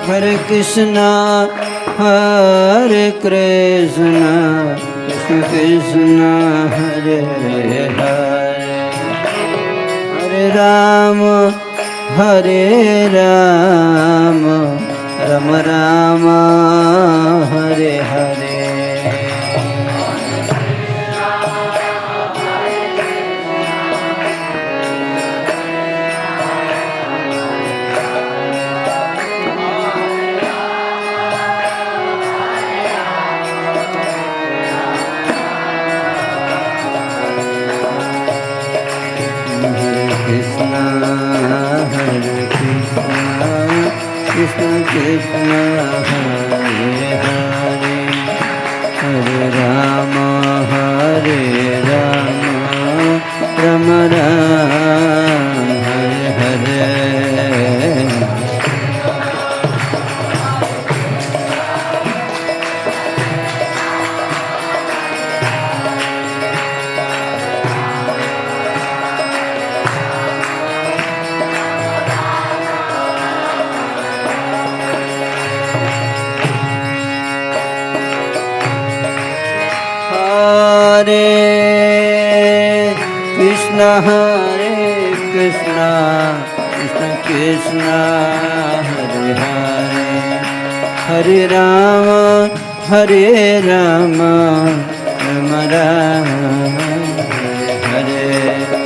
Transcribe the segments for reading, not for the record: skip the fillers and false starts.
Hare Krishna, Hare Krishna, Krishna Krishna, Hare Hare, Hare Rama, Hare Rama, Rama Rama, Hare Hare. Krishna Krishna Hare Hare, Hare Rama Hare Rama, Rama Rama Hare Hare. Hare Krishna, Krishna Krishna, Hare Hare, Hare Rama, Hare Rama, Rama Rama, Hare Hare.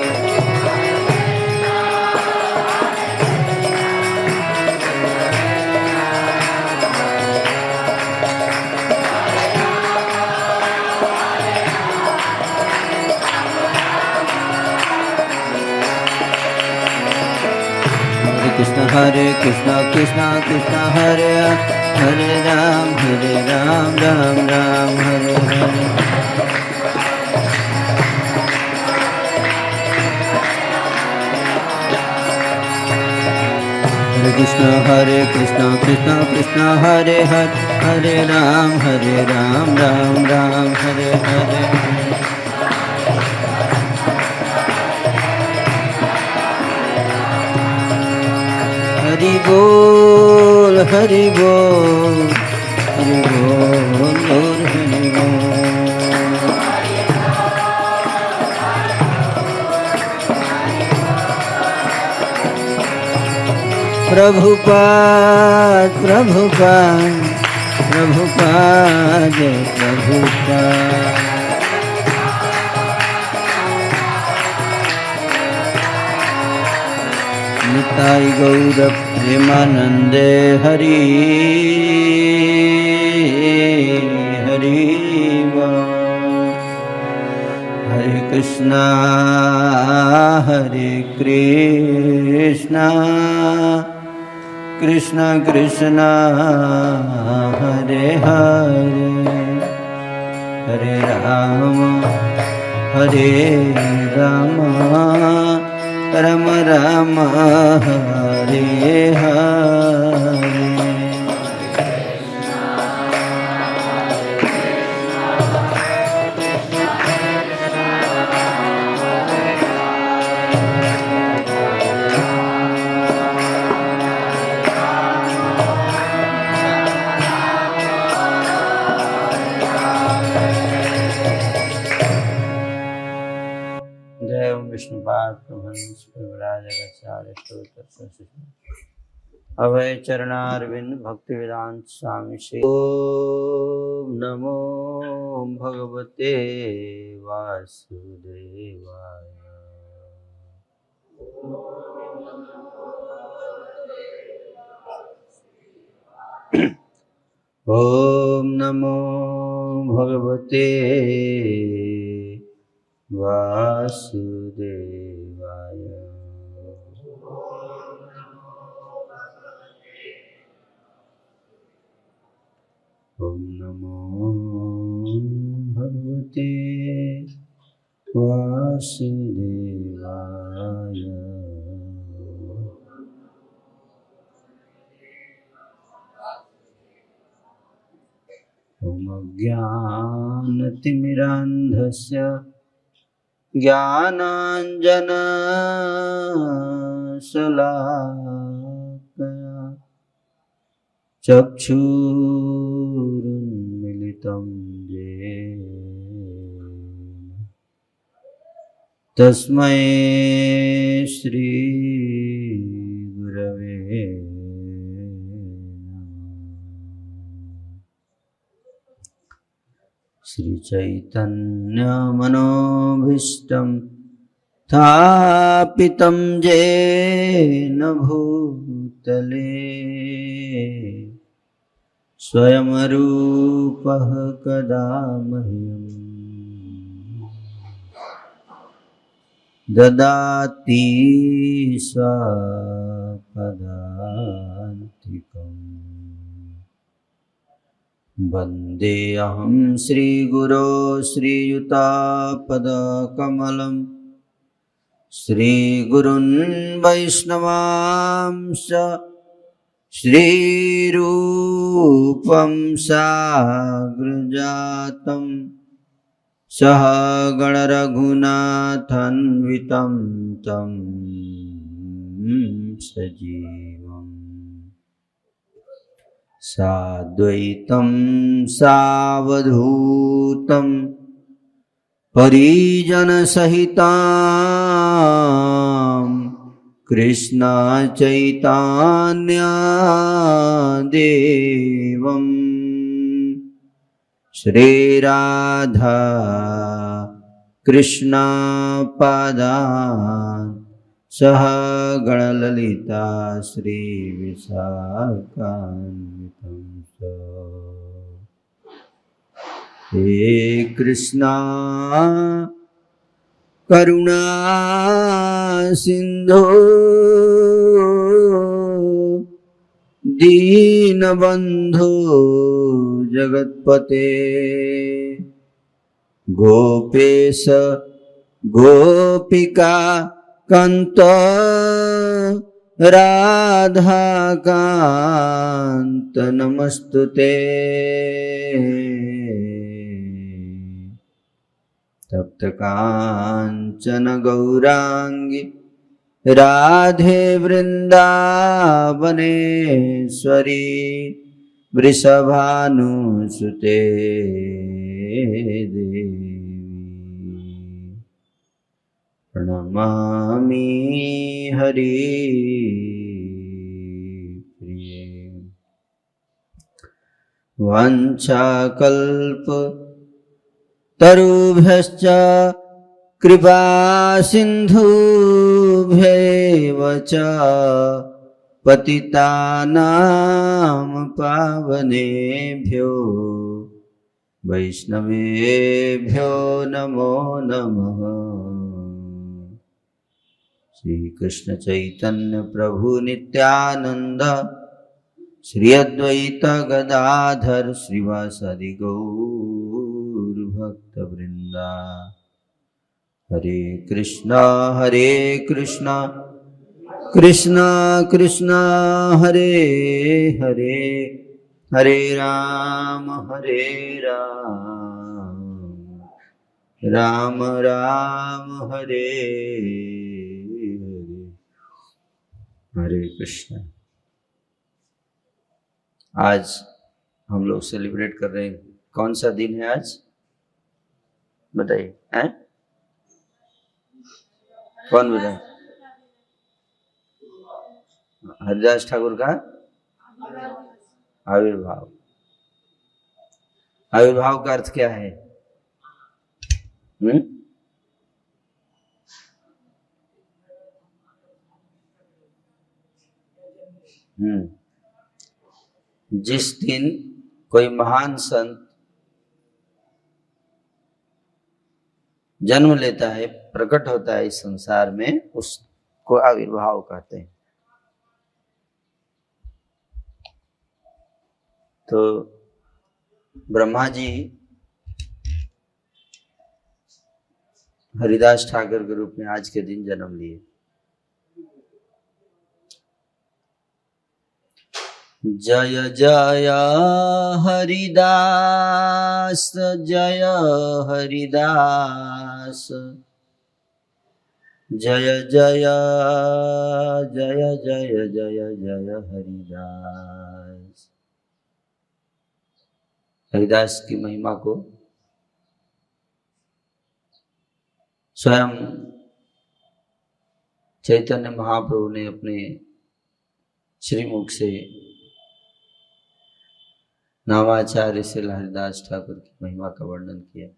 Krishna Hare Krishna, Krishna Krishna Hare Hare, Ram Ram Ram Hare Hare. Hare Krishna Hare Krishna, Krishna Krishna Hare Hare, Hare Ram Ram Ram Hare Hare. Hari Bol, Hari Bol, Hari Bol, Hari Bol. Prabhupada, Prabhupada, Prabhupada, Prabhupada. Nitai Gaura Premanande Hari Hari Hare Krishna Hare Krishna Krishna Krishna Hare Hare, Hare Rama Hare Rama, Rama Rama Hare Hare. Vishnupad प्रभंस प्रभराजगाचार्य स्तोत्र अभय चरणारविंद भक्ति वेदांत स्वामी श्री ओम नमो भगवते वासुदेवाय। ओम नमो भगवते वासुदेवाय। ओम नमो भगवते वासुदेवाय। ओम ज्ञानतिमिरान्धस्य ज्ञानाञ्जनशलाकया चक्षुरुन्मिलितं येन तस्मै श्रीगुरवे श्रीचैतन्यमनोभीष्टं स्थापितं येन भूतले स्वयं रूपः कदा मह्यं ददाति स्वपदान्तिकम्। वन्देऽहं श्रीगुरो श्रीयुतापदकमलं श्रीगुरुन् वैष्णवांश्च श्रीरूपं साग्रजातं सहगणरघुनाथान्वितं तं सजीवम् साद्वैतं सावधूतं परिजनसहितां कृष्ण चैतन्य देवं श्रीराधा कृष्ण पादान् सह गणललिता श्रीविशाखान्वितं हे कृष्णा करुणा सिंधु दीनबंधु जगत्पते गोपेश गोपिका कांत राधा कांत नमस्तुते तप्त कांचन गौरांगी राधे वृंदावनेश्वरी वृषभानुसुते देवी प्रणमामि हरिप्रिये। वाञ्छाकल्प तरुभ्यश्च कृपा सिन्धुभ्यैव च पतितानां पावनेभ्यो वैष्णवेभ्यो नमो नमः। श्री कृष्ण चैतन्य प्रभु नित्यानंद श्री अद्वैत गदाधर श्रीवासादि गौर भक्त वृंदा। हरे कृष्णा कृष्णा कृष्णा हरे हरे, हरे राम राम राम हरे हरे। हरे कृष्ण। आज हम लोग सेलिब्रेट कर रहे हैं, कौन सा दिन है आज बताइए, हैं? कौन बताए? हरिदास ठाकुर का आविर्भाव। आविर्भाव का अर्थ क्या है? जिस दिन कोई महान संत जन्म लेता है, प्रकट होता है इस संसार में, उसको आविर्भाव कहते हैं। तो ब्रह्मा जी हरिदास ठाकुर के रूप में आज के दिन जन्म लिए। जय जय हरिदास जय हरिदास, जय जय जय जय जय जय हरिदास। हरिदास की महिमा को स्वयं चैतन्य महाप्रभु ने अपने श्रीमुख से नामाचार्य से हरिदास ठाकुर की महिमा का वर्णन किया।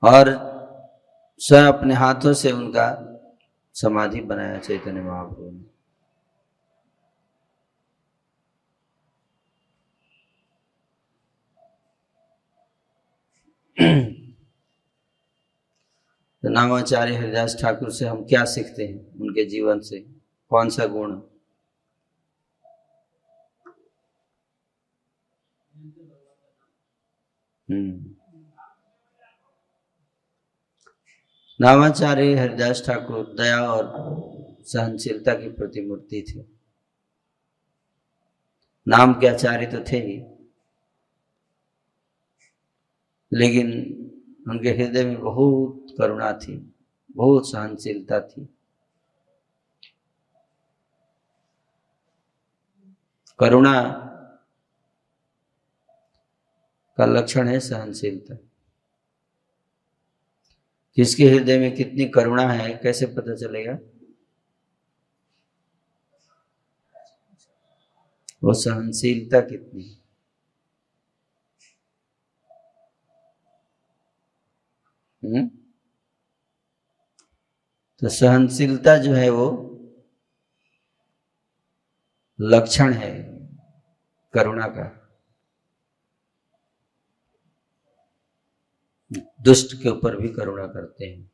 और स्वयं अपने हाथों से उनका समाधि बनाया चैतन्य महाप्रभु ने। तो नामाचार्य हरिदास ठाकुर से हम क्या सीखते हैं, उनके जीवन से कौन सा गुण? नामाचार्य हरिदास ठाकुर दया और सहनशीलता की प्रतिमूर्ति थे। नाम के आचार्य तो थे ही, लेकिन उनके हृदय में बहुत करुणा थी, बहुत सहनशीलता थी। करुणा का लक्षण है सहनशीलता। किसके हृदय में कितनी करुणा है कैसे पता चलेगा? वो सहनशीलता कितनी। तो सहनशीलता जो है वो लक्षण है करुणा का। दुष्ट के ऊपर भी करुणा करते हैं,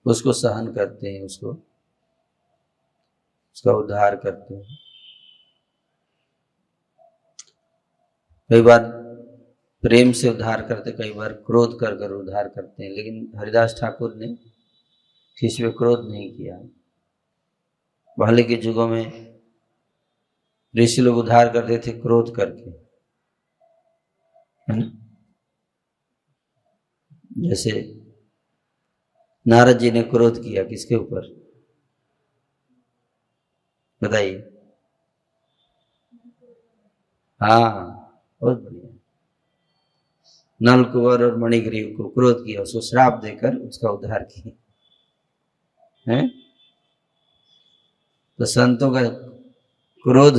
उसको सहन करते हैं, उसका उद्धार करते हैं। कई बार प्रेम से उद्धार करते, कई बार क्रोध कर कर उद्धार करते हैं, लेकिन हरिदास ठाकुर ने किसी पे क्रोध नहीं किया। पहले के युगों में ऋषि लोग उद्धार करते थे क्रोध करके, जैसे नारद जी ने क्रोध किया किसके ऊपर बताइए? हाँ, बहुत बढ़िया। नल कुंवर और मणिग्रीव को क्रोध किया, उसको श्राप देकर उसका उद्धार किया है। तो संतों का क्रोध,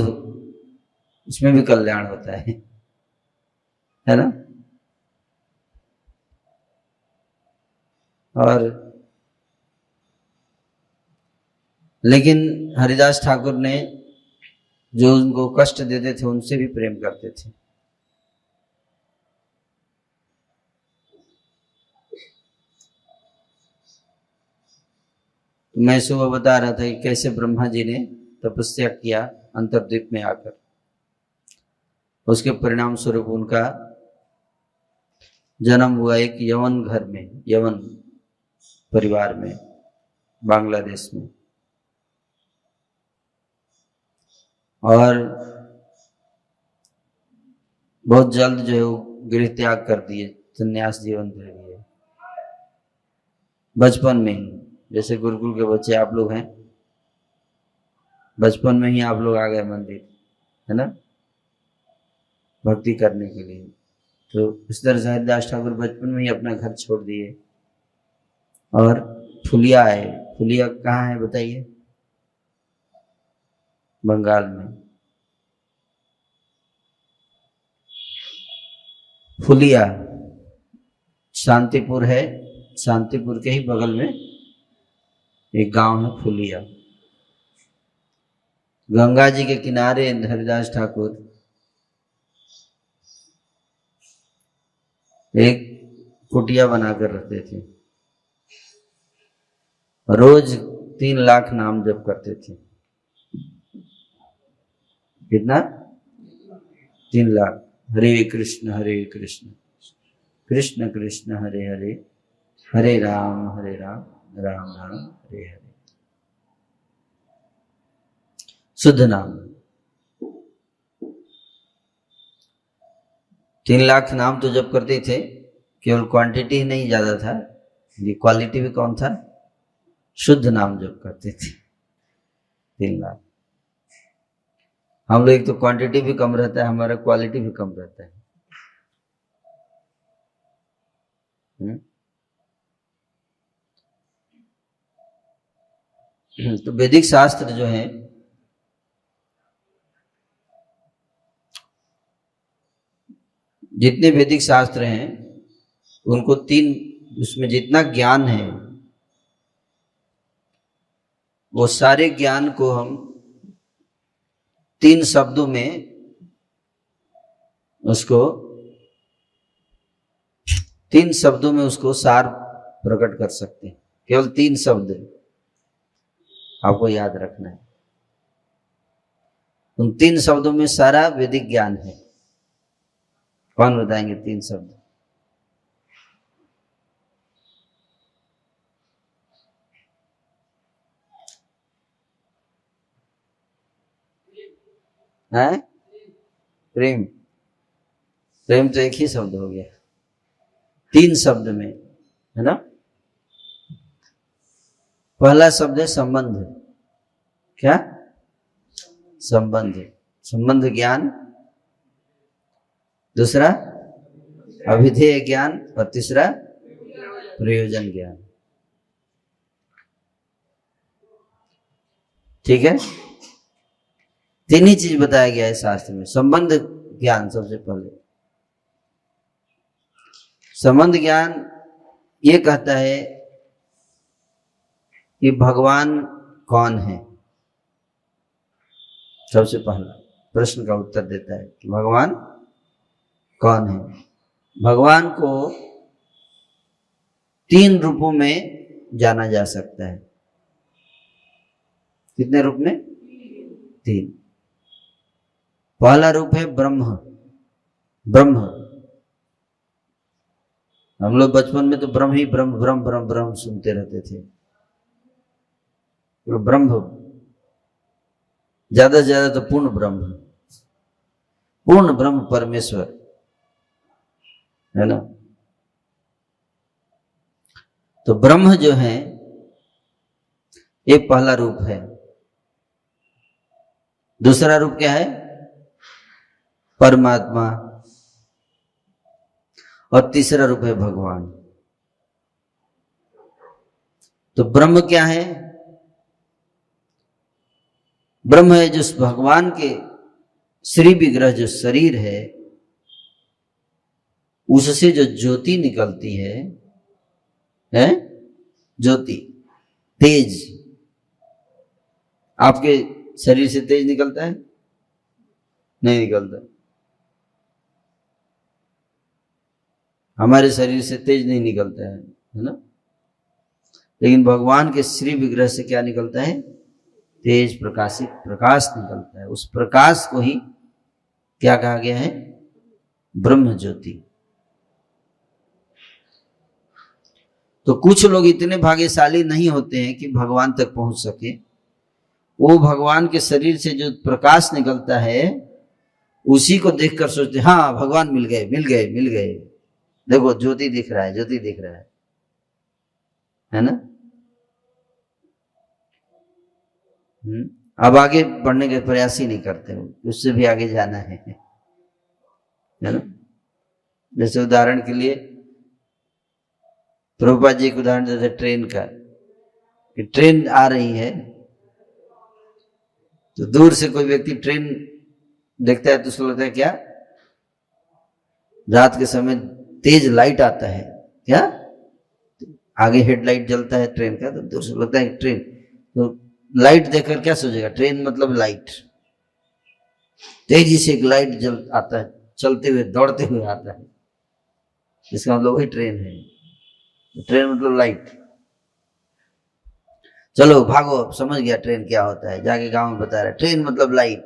उसमें भी कल्याण होता है ना। और लेकिन हरिदास ठाकुर ने जो उनको कष्ट देते थे उनसे भी प्रेम करते थे। तो मैं सुबह बता रहा था कि कैसे ब्रह्मा जी ने तपस्या किया अंतर्द्वीप में आकर, उसके परिणाम स्वरूप उनका जन्म हुआ एक यवन घर में, यवन परिवार में, बांग्लादेश में। और बहुत जल्द जो है वो गृह त्याग कर दिए, संन्यास जीवन दे दिए बचपन में ही। जैसे गुरुकुल के बच्चे आप लोग हैं, बचपन में ही आप लोग आ गए मंदिर, है ना, भक्ति करने के लिए। तो इस तरह से हरिदास ठाकुर बचपन में ही अपना घर छोड़ दिए और फुलिया आए। फुलिया कहाँ है बताइए? बंगाल में। फुलिया शांतिपुर है, शांतिपुर के ही बगल में एक गांव है फुलिया। गंगा जी के किनारे हरिदास ठाकुर एक कुटिया बनाकर रखते थे, रोज 3 लाख नाम जप करते थे। कितना? 3 लाख। हरे कृष्ण कृष्ण कृष्ण हरे हरे, हरे राम राम राम हरे हरे। शुद्ध नाम। 3 लाख नाम तो जप करते थे, केवल क्वांटिटी ही नहीं ज्यादा था, ये क्वालिटी भी कौन था? शुद्ध नाम जप करते थे 3 लाख। हम लोग एक तो क्वांटिटी भी कम रहता है, हमारा क्वालिटी भी कम रहता है। तो वैदिक शास्त्र जो है जितने वैदिक शास्त्र हैं उनको तीन, उसमें जितना ज्ञान है वो सारे ज्ञान को हम तीन शब्दों में उसको सार प्रकट कर सकते हैं। केवल 3 शब्द आपको याद रखना है। उन 3 शब्दों में सारा वैदिक ज्ञान है। कौन बताएंगे 3 शब्द? है प्रेम। प्रेम तो एक ही शब्द हो गया, 3 शब्द में, है ना। पहला शब्द है संबंध। क्या? संबंध, संबंध ज्ञान। दूसरा अभिधेय ज्ञान और तीसरा प्रयोजन ज्ञान। ठीक है, 3 ही चीज बताया गया है शास्त्र में। संबंध ज्ञान सबसे पहले। संबंध ज्ञान ये कहता है कि भगवान कौन है। सबसे पहला प्रश्न का उत्तर देता है कि भगवान कौन है। भगवान को 3 रूपों में जाना जा सकता है। कितने रूप में? 3। पहला रूप है ब्रह्म। ब्रह्म, हम लोग बचपन में तो ब्रह्म ही ब्रह्म ब्रह्म ब्रह्म ब्रह्म सुनते रहते थे। तो ब्रह्म ज्यादा से ज्यादा तो पूर्ण ब्रह्म, पूर्ण ब्रह्म परमेश्वर, है ना। तो ब्रह्म जो है ये पहला रूप है। दूसरा रूप क्या है? परमात्मा। और तीसरा रूप है भगवान। तो ब्रह्म क्या है? ब्रह्म है जो भगवान के श्री विग्रह जो शरीर है उससे जो ज्योति निकलती है ज्योति, तेज। आपके शरीर से तेज निकलता है? नहीं निकलता। हमारे शरीर से तेज नहीं निकलता है ना। लेकिन भगवान के श्री विग्रह से क्या निकलता है? तेज, प्रकाशित प्रकाश निकलता है। उस प्रकाश को ही क्या कहा गया है? ब्रह्म ज्योति। तो कुछ लोग इतने भाग्यशाली नहीं होते हैं कि भगवान तक पहुंच सके। वो भगवान के शरीर से जो प्रकाश निकलता है उसी को देखकर सोचते हाँ भगवान मिल गए मिल गए मिल गए, देखो ज्योति दिख रहा है, ज्योति दिख रहा है ना। अब आगे बढ़ने का प्रयास ही नहीं करते, उससे भी आगे जाना है ना। जैसे उदाहरण के लिए प्रभुपाद जी एक उदाहरण देते ट्रेन का, कि ट्रेन आ रही है तो दूर से कोई व्यक्ति ट्रेन देखता है तो उसको लगता है क्या? रात के समय तेज लाइट आता है क्या, आगे हेडलाइट जलता है ट्रेन का, तो दूर से लगता है ट्रेन। तो लाइट देखकर क्या सोचेगा? ट्रेन मतलब लाइट। तेजी से एक लाइट जल आता है, चलते हुए दौड़ते हुए आता है, इसका मतलब वही ट्रेन है। ट्रेन मतलब लाइट। चलो भागो, समझ गया ट्रेन क्या होता है, जाके गांव में बता रहा है ट्रेन मतलब लाइट,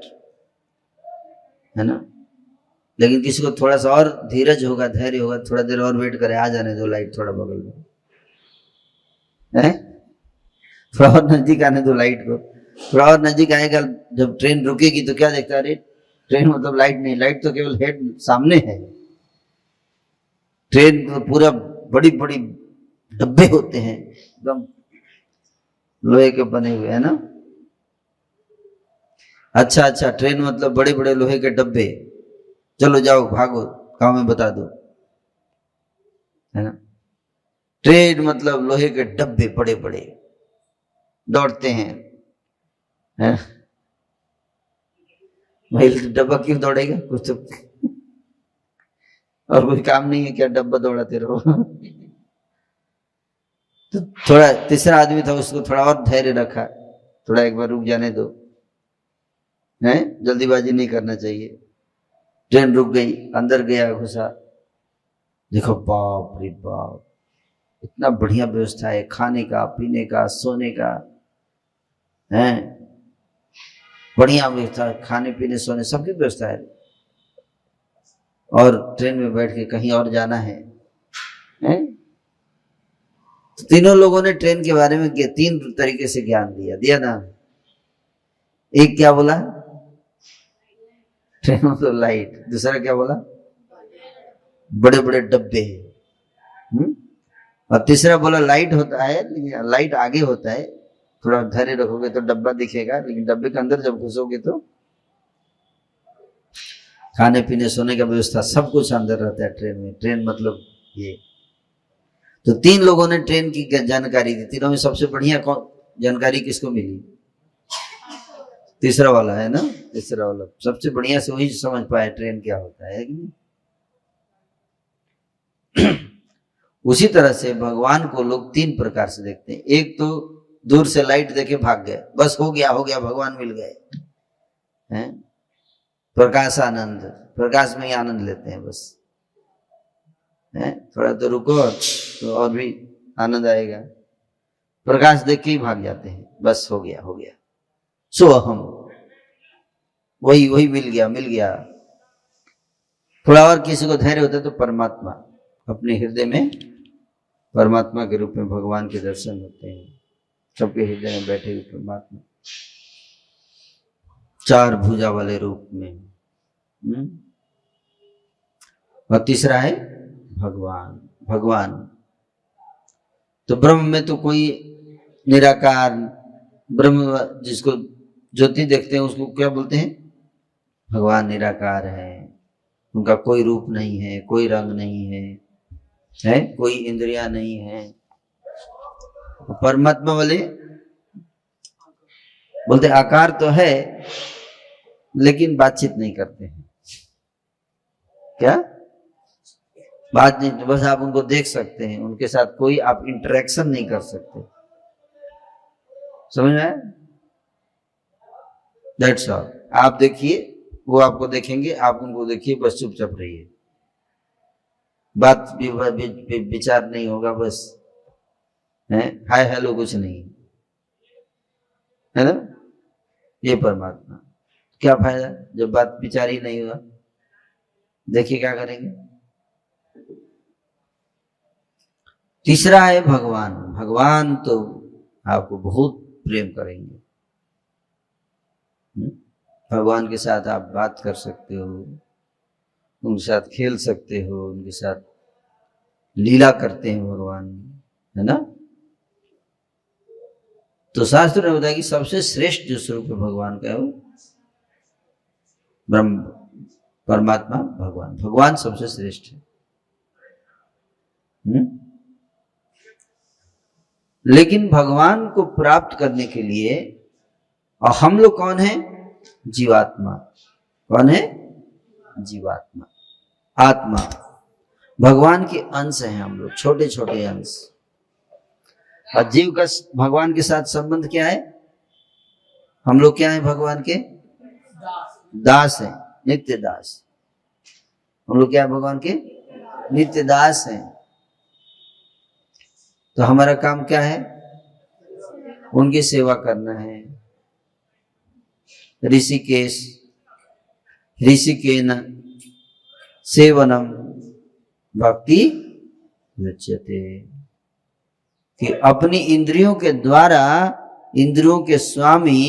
है ना। लेकिन किसी को थोड़ा सा और धीरज होगा, धैर्य होगा, थोड़ा देर और वेट करे, आ जाने दो लाइट थोड़ा बगल में, है थोड़ा और नजदीक आने दो लाइट को। थोड़ा और नजदीक आएगा, जब ट्रेन रुकेगी तो क्या देखता है? ट्रेन मतलब लाइट नहीं, लाइट तो केवल हेड सामने है। ट्रेन तो पूरा बड़ी बड़ी डब्बे होते हैं एकदम लोहे के बने हुए, है ना। अच्छा अच्छा, ट्रेन मतलब बड़े बड़े लोहे के डब्बे, चलो जाओ भागो गांव में बता दो, है ना। ट्रेन मतलब लोहे के डब्बे बड़े बड़े दौड़ते हैं? भाई डब्बा क्यों दौड़ेगा, कुछ तो और कोई काम नहीं है क्या डब्बा दौड़ाते रहो। तो थोड़ा तीसरा आदमी था, उसको थोड़ा और धैर्य रखा, थोड़ा एक बार रुक जाने दो, है जल्दीबाजी नहीं करना चाहिए। ट्रेन रुक गई, अंदर गया घुसा, देखो बाप रे बाप, इतना बढ़िया व्यवस्था है, खाने का पीने का सोने का, है बढ़िया व्यवस्था, खाने पीने सोने सबकी व्यवस्था है। और ट्रेन में बैठ के कहीं और जाना है? तो तीनों लोगों ने ट्रेन के बारे में तीन तरीके से ज्ञान दिया ना। एक क्या बोला, ट्रेन मतलब लाइट। दूसरा क्या बोला, बड़े बड़े डब्बे। और तीसरा बोला लाइट होता है, लेकिन लाइट आगे होता है, थोड़ा धैर्य रखोगे तो डब्बा दिखेगा, लेकिन डब्बे के अंदर जब घुसोगे तो खाने पीने सोने का व्यवस्था सब कुछ अंदर रहता है ट्रेन में। ट्रेन मतलब ये। तो तीन लोगों ने ट्रेन की जानकारी दी, तीनों में सबसे बढ़िया कौन जानकारी किसको मिली? तीसरा वाला, है ना। तीसरा वाला सबसे बढ़िया से वही समझ पाया ट्रेन क्या होता है कि नहीं। उसी तरह से भगवान को लोग तीन प्रकार से देखते हैं। एक तो दूर से लाइट देखे भाग गए, बस हो गया भगवान मिल गए, हैं प्रकाश आनंद, प्रकाश में ही आनंद लेते हैं बस, है थोड़ा तो रुको तो और भी आनंद आएगा, प्रकाश देख के ही भाग जाते हैं, बस हो गया सो हम वही वही मिल गया। थोड़ा और किसी को धैर्य होता है तो परमात्मा, अपने हृदय में परमात्मा के रूप में भगवान के दर्शन होते हैं, सबके हृदय में बैठे हुए परमात्मा, चार भुजा वाले रूप में। और तीसरा है भगवान। तो ब्रह्म में तो कोई निराकार ब्रह्म, जिसको ज्योति देखते हैं उसको क्या बोलते हैं? भगवान निराकार है, उनका कोई रूप नहीं है, कोई रंग नहीं है कोई इंद्रियां नहीं है। परमात्मा वाले बोलते आकार तो है लेकिन बातचीत नहीं करते हैं। क्या बात नहीं, बस आप उनको देख सकते हैं, उनके साथ कोई आप इंटरेक्शन नहीं कर सकते, समझ में आया? That's all. आप देखिए, वो आपको देखेंगे, आप उनको देखिए, बस चुपचाप रहिए, बात विचार नहीं होगा, बस है हाय हेलो कुछ नहीं, है ना। ये परमात्मा, क्या फायदा जब बात विचार ही नहीं हुआ, देखिए क्या करेंगे। तीसरा है भगवान तो आपको बहुत प्रेम करेंगे। भगवान के साथ आप बात कर सकते हो, उनके साथ खेल सकते हो, उनके साथ लीला करते हैं भगवान, है ना। तो शास्त्र ने बताया कि सबसे श्रेष्ठ जो स्वरूप है भगवान का है वो ब्रह्म, परमात्मा भगवान सबसे श्रेष्ठ है। लेकिन भगवान को प्राप्त करने के लिए, और हम लोग कौन है? जीवात्मा। कौन है? जीवात्मा, आत्मा। भगवान के अंश हैं हम लोग, छोटे छोटे अंश। और जीव का भगवान के साथ संबंध क्या है? हम लोग क्या है? भगवान के दास हैं, नित्य दास। हम लोग क्या है? भगवान के नित्य दास हैं। तो हमारा काम क्या है? उनकी सेवा करना है। ऋषिकेन सेवनम भक्ति रुच्यते, कि अपनी इंद्रियों के द्वारा, इंद्रियों के स्वामी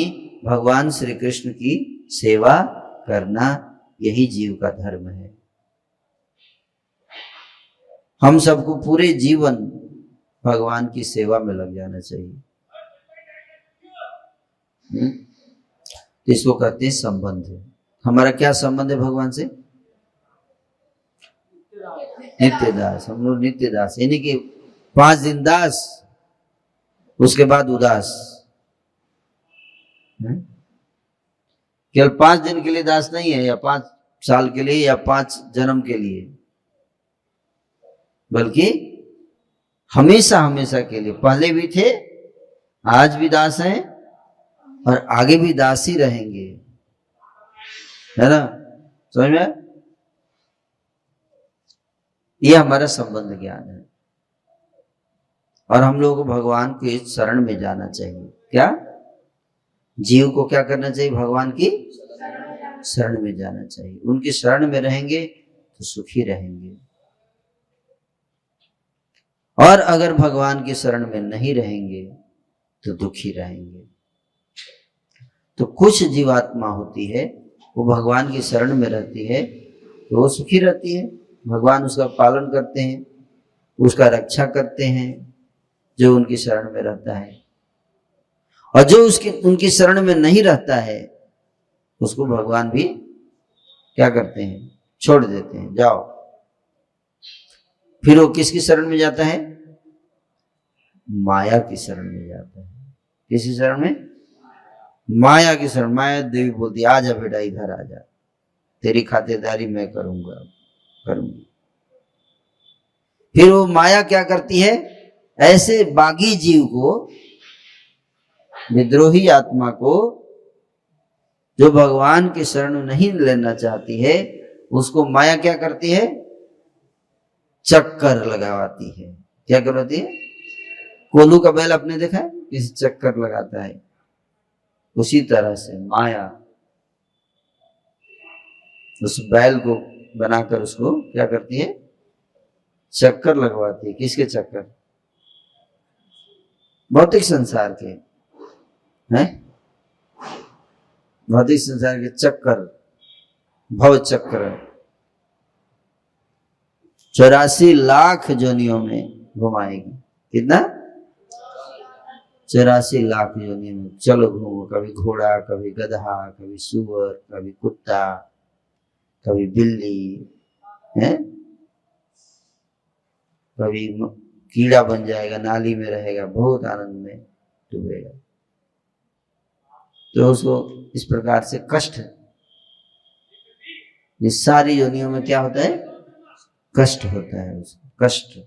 भगवान श्री कृष्ण की सेवा करना, यही जीव का धर्म है। हम सबको पूरे जीवन भगवान की सेवा में लग जाना चाहिए। तो इसको कहते हैं संबंध। हमारा क्या संबंध है भगवान से? नित्य दास। हम लोग नित्य दास, यानी कि 5 दिन दास, उसके बाद उदास। केवल 5 दिन के लिए दास नहीं है, या 5 साल के लिए, या 5 जन्म के लिए, बल्कि हमेशा हमेशा के लिए। पहले भी थे, आज भी दास हैं, और आगे भी दास ही रहेंगे, है ना? समझ में? ये हमारा संबंध ज्ञान है। और हम लोगों को भगवान के शरण में जाना चाहिए। क्या जीव को क्या करना चाहिए? भगवान की शरण में जाना चाहिए। उनकी शरण में रहेंगे तो सुखी रहेंगे, और अगर भगवान की शरण में नहीं रहेंगे तो दुखी रहेंगे। तो कुछ जीवात्मा होती है, वो भगवान की शरण में रहती है तो वो सुखी रहती है, भगवान उसका पालन करते हैं, उसका रक्षा करते हैं, जो उनकी शरण में रहता है। और जो उनकी शरण में नहीं रहता है, उसको भगवान भी क्या करते हैं? छोड़ देते हैं, जाओ। फिर वो किसकी शरण में जाता है? माया की शरण में जाता है। किसी शरण में? माया की शरण। माया देवी बोलती है, आजा बेटा इधर आजा, तेरी खातिरदारी मैं करूंगी। फिर वो माया क्या करती है? ऐसे बागी जीव को, विद्रोही आत्मा को, जो भगवान की शरण नहीं लेना चाहती है, उसको माया क्या करती है? चक्कर लगाती है। क्या करती है? कोल्हू का बैल आपने देखा है? किसी चक्कर लगाता है, उसी तरह से माया उस बैल को बनाकर उसको क्या करती है? चक्कर लगवाती है। किसके चक्कर? भौतिक संसार के, हैं? भौतिक संसार के चक्कर, भव चक्र 84 लाख योनियों में घुमाएगी। कितना? 84 लाख योनियों में चलो घूमो। कभी घोड़ा, कभी गधा, कभी सुअर, कभी कुत्ता, कभी बिल्ली, है? कभी कीड़ा बन जाएगा, नाली में रहेगा, बहुत आनंद में डूबेगा। तो उसको इस प्रकार से कष्ट, इस सारी योनियों में क्या होता है? कष्ट होता है उसको, कष्ट।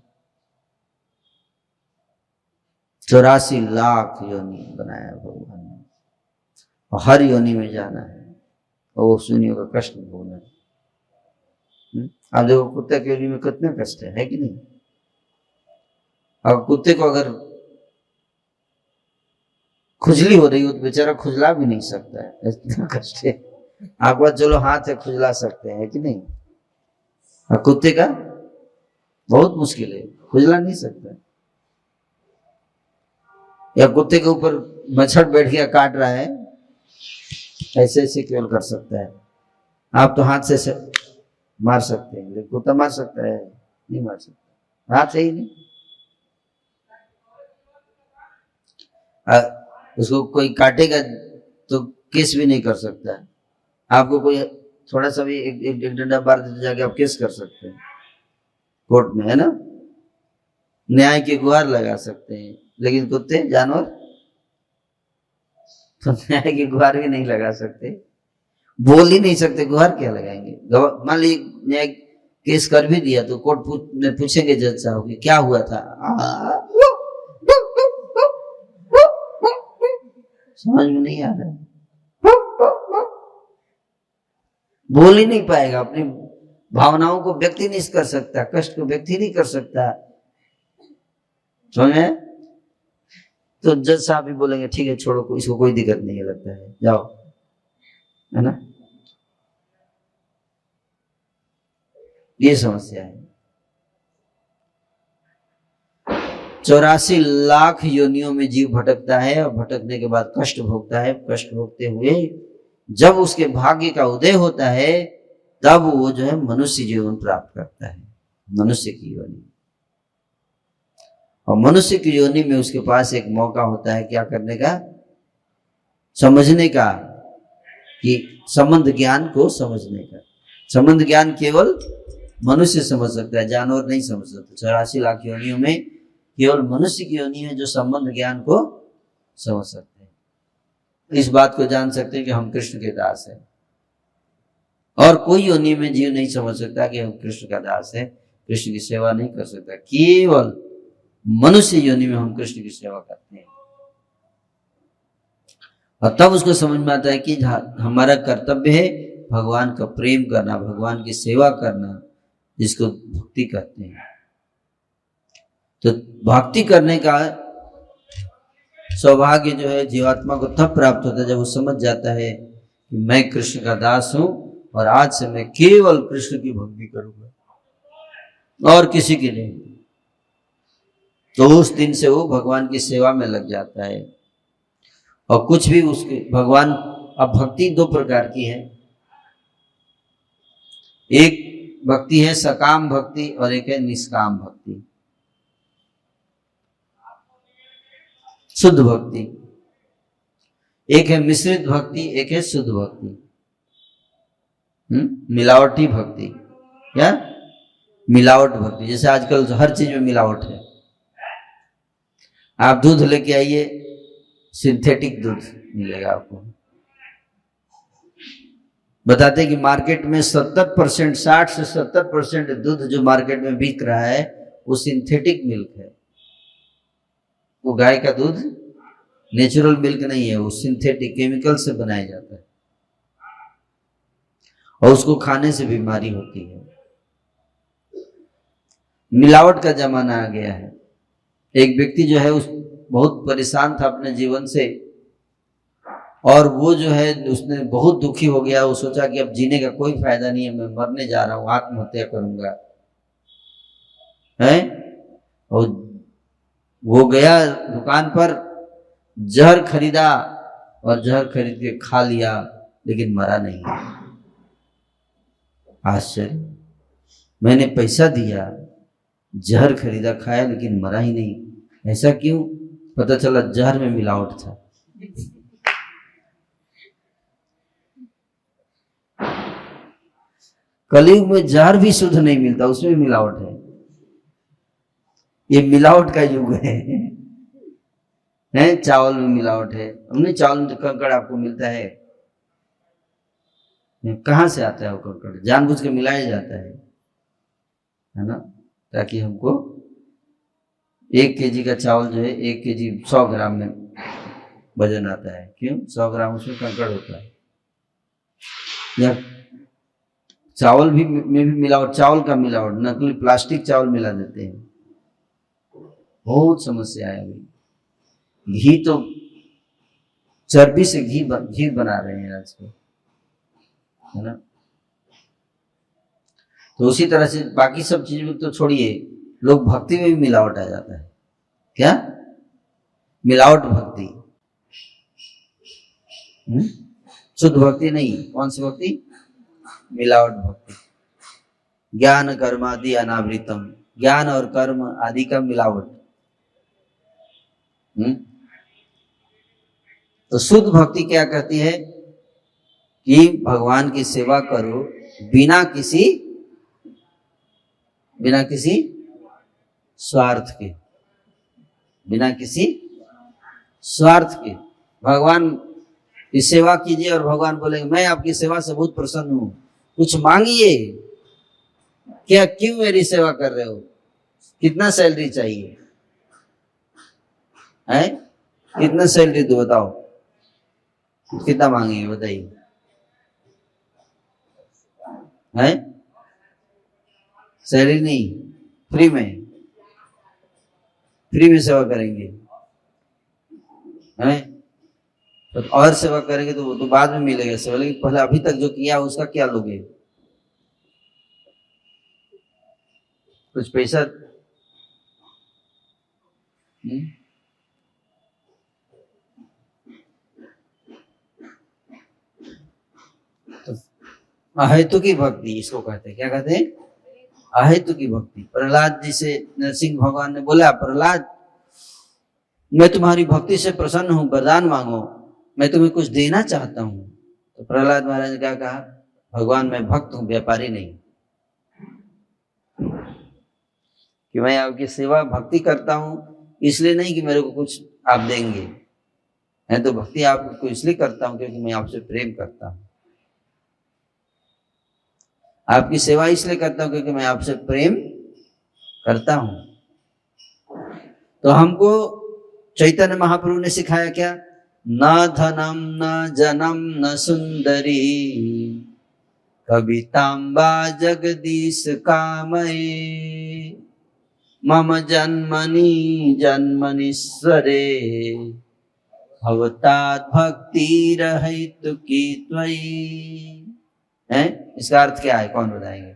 84 लाख योनि बनाया भगवान ने, और हर योनि में जाना है, और वो योनियों का कष्ट भोगना है। आप देखो कुत्ते के योनि में कितना कष्ट है कि नहीं? अब कुत्ते को अगर खुजली हो रही हो तो बेचारा खुजला भी नहीं सकता है, इतना कष्ट है। आपके पास चलो हाथ से खुजला सकते हैं कि नहीं, और कुत्ते का बहुत मुश्किल है, खुजला नहीं सकता। या कुत्ते के ऊपर मच्छर बैठ गया, काट रहा है, ऐसे ऐसे केवल कर सकता है। आप तो हाथ से मार सकते हैं, लेकिन कुत्ता मार सकता है? नहीं मार सकता, हाथ है ही नहीं। उसको कोई काटेगा तो केस भी नहीं कर सकता है। आपको कोई थोड़ा सा भी एक डंडा मार देते, जाके आप केस कर सकते हैं कोर्ट में, है ना? न्याय की गुहार लगा सकते हैं। लेकिन कुत्ते, जानवर, तो न्याय की गुहार भी नहीं लगा सकते, बोल ही नहीं सकते, गुहार क्या लगाएंगे? मान लीजिए न्याय केस कर भी दिया तो कोर्ट में पूछेंगे जज साहब क्या हुआ था? समझ में नहीं आ रहा है, बोल ही नहीं पाएगा, अपनी भावनाओं को व्यक्त ही नहीं कर सकता, कष्ट को व्यक्त ही नहीं कर सकता। समझे? तो जज साहब भी बोलेंगे ठीक है छोड़ो, इसको कोई दिक्कत नहीं लगता है, जाओ, है ना? ये समस्या है। 84 लाख योनियों में जीव भटकता है, और भटकने के बाद कष्ट भोगता है। कष्ट भोगते हुए जब उसके भाग्य का उदय होता है, तब वो जो है मनुष्य जीवन प्राप्त करता है, मनुष्य की योनि। और मनुष्य की योनि में उसके पास एक मौका होता है क्या करने का? समझने का, कि संबंध ज्ञान को समझने का। संबंध ज्ञान केवल मनुष्य समझ सकता है, जानवर नहीं समझ सकता। 84 लाख योनियों में केवल मनुष्य की योनि है जो संबंध ज्ञान को समझ सकते हैं, इस बात को जान सकते हैं कि हम कृष्ण के दास हैं। और कोई योनि में जीव नहीं समझ सकता कि हम कृष्ण का दास है, कृष्ण की सेवा नहीं कर सकता। केवल मनुष्य योनि में हम कृष्ण की सेवा करते हैं, और तब उसको समझ में आता है कि हमारा कर्तव्य है भगवान का प्रेम करना, भगवान की सेवा करना, जिसको भक्ति कहते हैं। तो भक्ति करने का सौभाग्य जो है जीवात्मा को तब प्राप्त होता है जब वो समझ जाता है कि मैं कृष्ण का दास हूं और आज से मैं केवल कृष्ण की भक्ति करूंगा और किसी की नहीं। तो उस दिन से वो भगवान की सेवा में लग जाता है। और कुछ भी उसके भगवान, अब भक्ति दो प्रकार की है, एक भक्ति है सकाम भक्ति और एक है निष्काम भक्ति, शुद्ध भक्ति। एक है मिश्रित भक्ति, एक है शुद्ध भक्ति, मिलावटी भक्ति या मिलावट भक्ति। जैसे आजकल हर चीज में मिलावट है। आप दूध लेके आइए, सिंथेटिक दूध मिलेगा आपको। बताते हैं कि मार्केट में 70%, 60 से 70% दूध जो मार्केट में बिक रहा है वो सिंथेटिक मिल्क है। वो गाय का दूध नेचुरल मिल्क नहीं है, वो सिंथेटिक केमिकल से बनाया जाता है और उसको खाने से बीमारी होती है। मिलावट का जमाना आ गया है। एक व्यक्ति जो है उस बहुत परेशान था अपने जीवन से, और वो जो है उसने बहुत दुखी हो गया। वो सोचा कि अब जीने का कोई फायदा नहीं है, मैं मरने जा रहा हूं, आत्महत्या करूंगा है। और वो गया दुकान पर, जहर खरीदा और जहर खरीद के खा लिया, लेकिन मरा नहीं। आश्चर्य, मैंने पैसा दिया, जहर खरीदा, खाया, लेकिन मरा ही नहीं। ऐसा क्यों? पता चला जहर में मिलावट था। कलयुग में जहर भी शुद्ध नहीं मिलता, उसमें मिलावट है। ये मिलावट का युग है। चावल में मिलावट है। हमने चावल में तो कंकड़ आपको मिलता है, कहां से आता है वो कंकड़? जानबूझ के मिलाया जाता है ना, ताकि हमको 1 केजी का चावल जो है 1 केजी 100 ग्राम में वजन आता है। क्यों? 100 ग्राम उसमें कंकड़ होता है। या चावल भी में भी मिलावट, चावल का मिलावट, नकली प्लास्टिक चावल मिला देते हैं। बहुत समस्या है अभी। घी तो चर्बी से घी बना रहे हैं आजकल, है ना। तो उसी तरह से बाकी सब चीज में तो छोड़िए, लोग भक्ति में भी मिलावट आ जाता है। क्या? मिलावट भक्ति, शुद्ध भक्ति नहीं। कौन सी भक्ति? मिलावट भक्ति। ज्ञान कर्म आदि अनावृतम, ज्ञान और कर्म आदि का मिलावट। तो शुद्ध भक्ति क्या कहती है कि भगवान की सेवा करो बिना किसी स्वार्थ के, बिना किसी स्वार्थ के भगवान की सेवा कीजिए। और भगवान बोलेंगे मैं आपकी सेवा से बहुत प्रसन्न हूं, कुछ मांगिए। क्या, क्यों मेरी सेवा कर रहे हो? कितना सैलरी चाहिए है? कितना सैलरी दो, बताओ कितना मांगेंगे, बताइए। है? सैलरी नहीं, फ्री में सेवा करेंगे, है? तो और सेवा करेंगे तो वो तो बाद में मिलेगा सेवा, लेकिन पहले अभी तक जो किया उसका क्या लोगे? कुछ पैसा। अहेतु की भक्ति इसको कहते हैं। क्या कहते हैं? अहेतु की भक्ति। प्रहलाद जी से नरसिंह भगवान ने बोला, प्रहलाद मैं तुम्हारी भक्ति से प्रसन्न हूं, वरदान मांगो, मैं तुम्हें कुछ देना चाहता हूं। तो प्रहलाद महाराज ने क्या कहा, भगवान मैं भक्त हूं, व्यापारी नहीं, कि मैं आपकी सेवा भक्ति करता हूं, इसलिए नहीं कि मेरे को कुछ आप देंगे, मैं तो भक्ति आपको इसलिए करता हूं क्योंकि मैं आपसे प्रेम करता हूं, आपकी सेवा इसलिए करता हूं क्योंकि मैं आपसे प्रेम करता हूं। तो हमको चैतन्य महाप्रभु ने सिखाया क्या, न धनम न जनम न सुंदरी कवितांबा जगदीश कामये मम जन्मनि जन्मनीश्वरे भवतात् भक्ति रहितु की त्वयि। है, इसका अर्थ क्या है, कौन बताएंगे?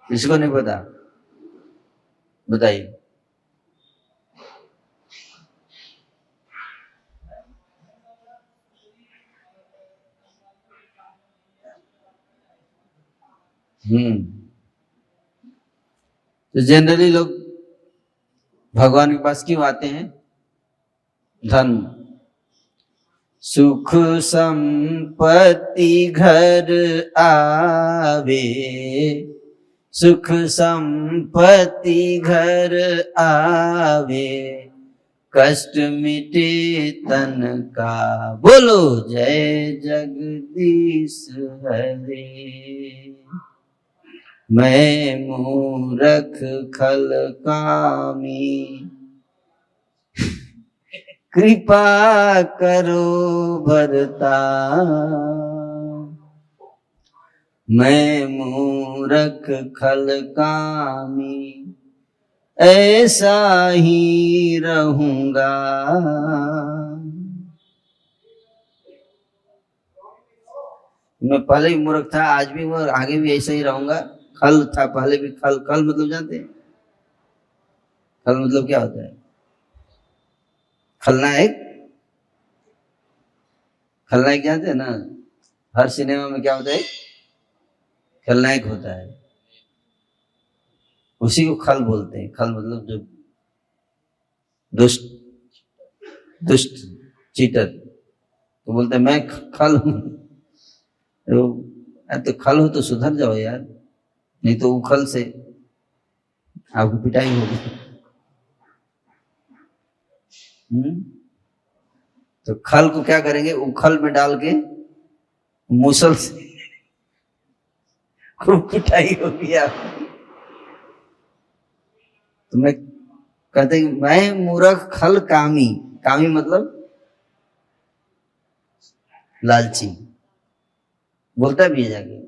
किसको नहीं पता, बताइए। तो जनरली लोग भगवान के पास क्यों आते हैं? धन, सुख संपत्ति घर आवे, सुख संपत्ति घर आवे, कष्ट मिटे तन का, बोलो जय जगदीश हरे। मैं मूरख खल कामी कृपा करो भरता, मैं मूरख खल कामी ऐसा ही रहूंगा। मैं पहले भी मूर्ख था, आज भी और आगे भी ऐसा ही रहूंगा। खल था पहले भी, खल, खल मतलब जानते हैं? खल मतलब क्या होता है? खलनायक, खलनायक जानते हैं ना? हर सिनेमा में क्या होता है? खलनायक होता है, उसी को खल बोलते हैं। खल मतलब जो दुष्ट, दुष्ट चीटर, तो बोलते हैं मैं खल हूं। तो खल हो तो सुधर जाओ यार, नहीं तो उखल से आपकी पिटाई होगी। तो खल को क्या करेंगे, उखल में डाल के मुसल से खूब पिटाई होगी आपकी। तो मैं कहते हैं मैं मूर्ख खल कामी, कामी मतलब लालची, बोलता भी है जाके।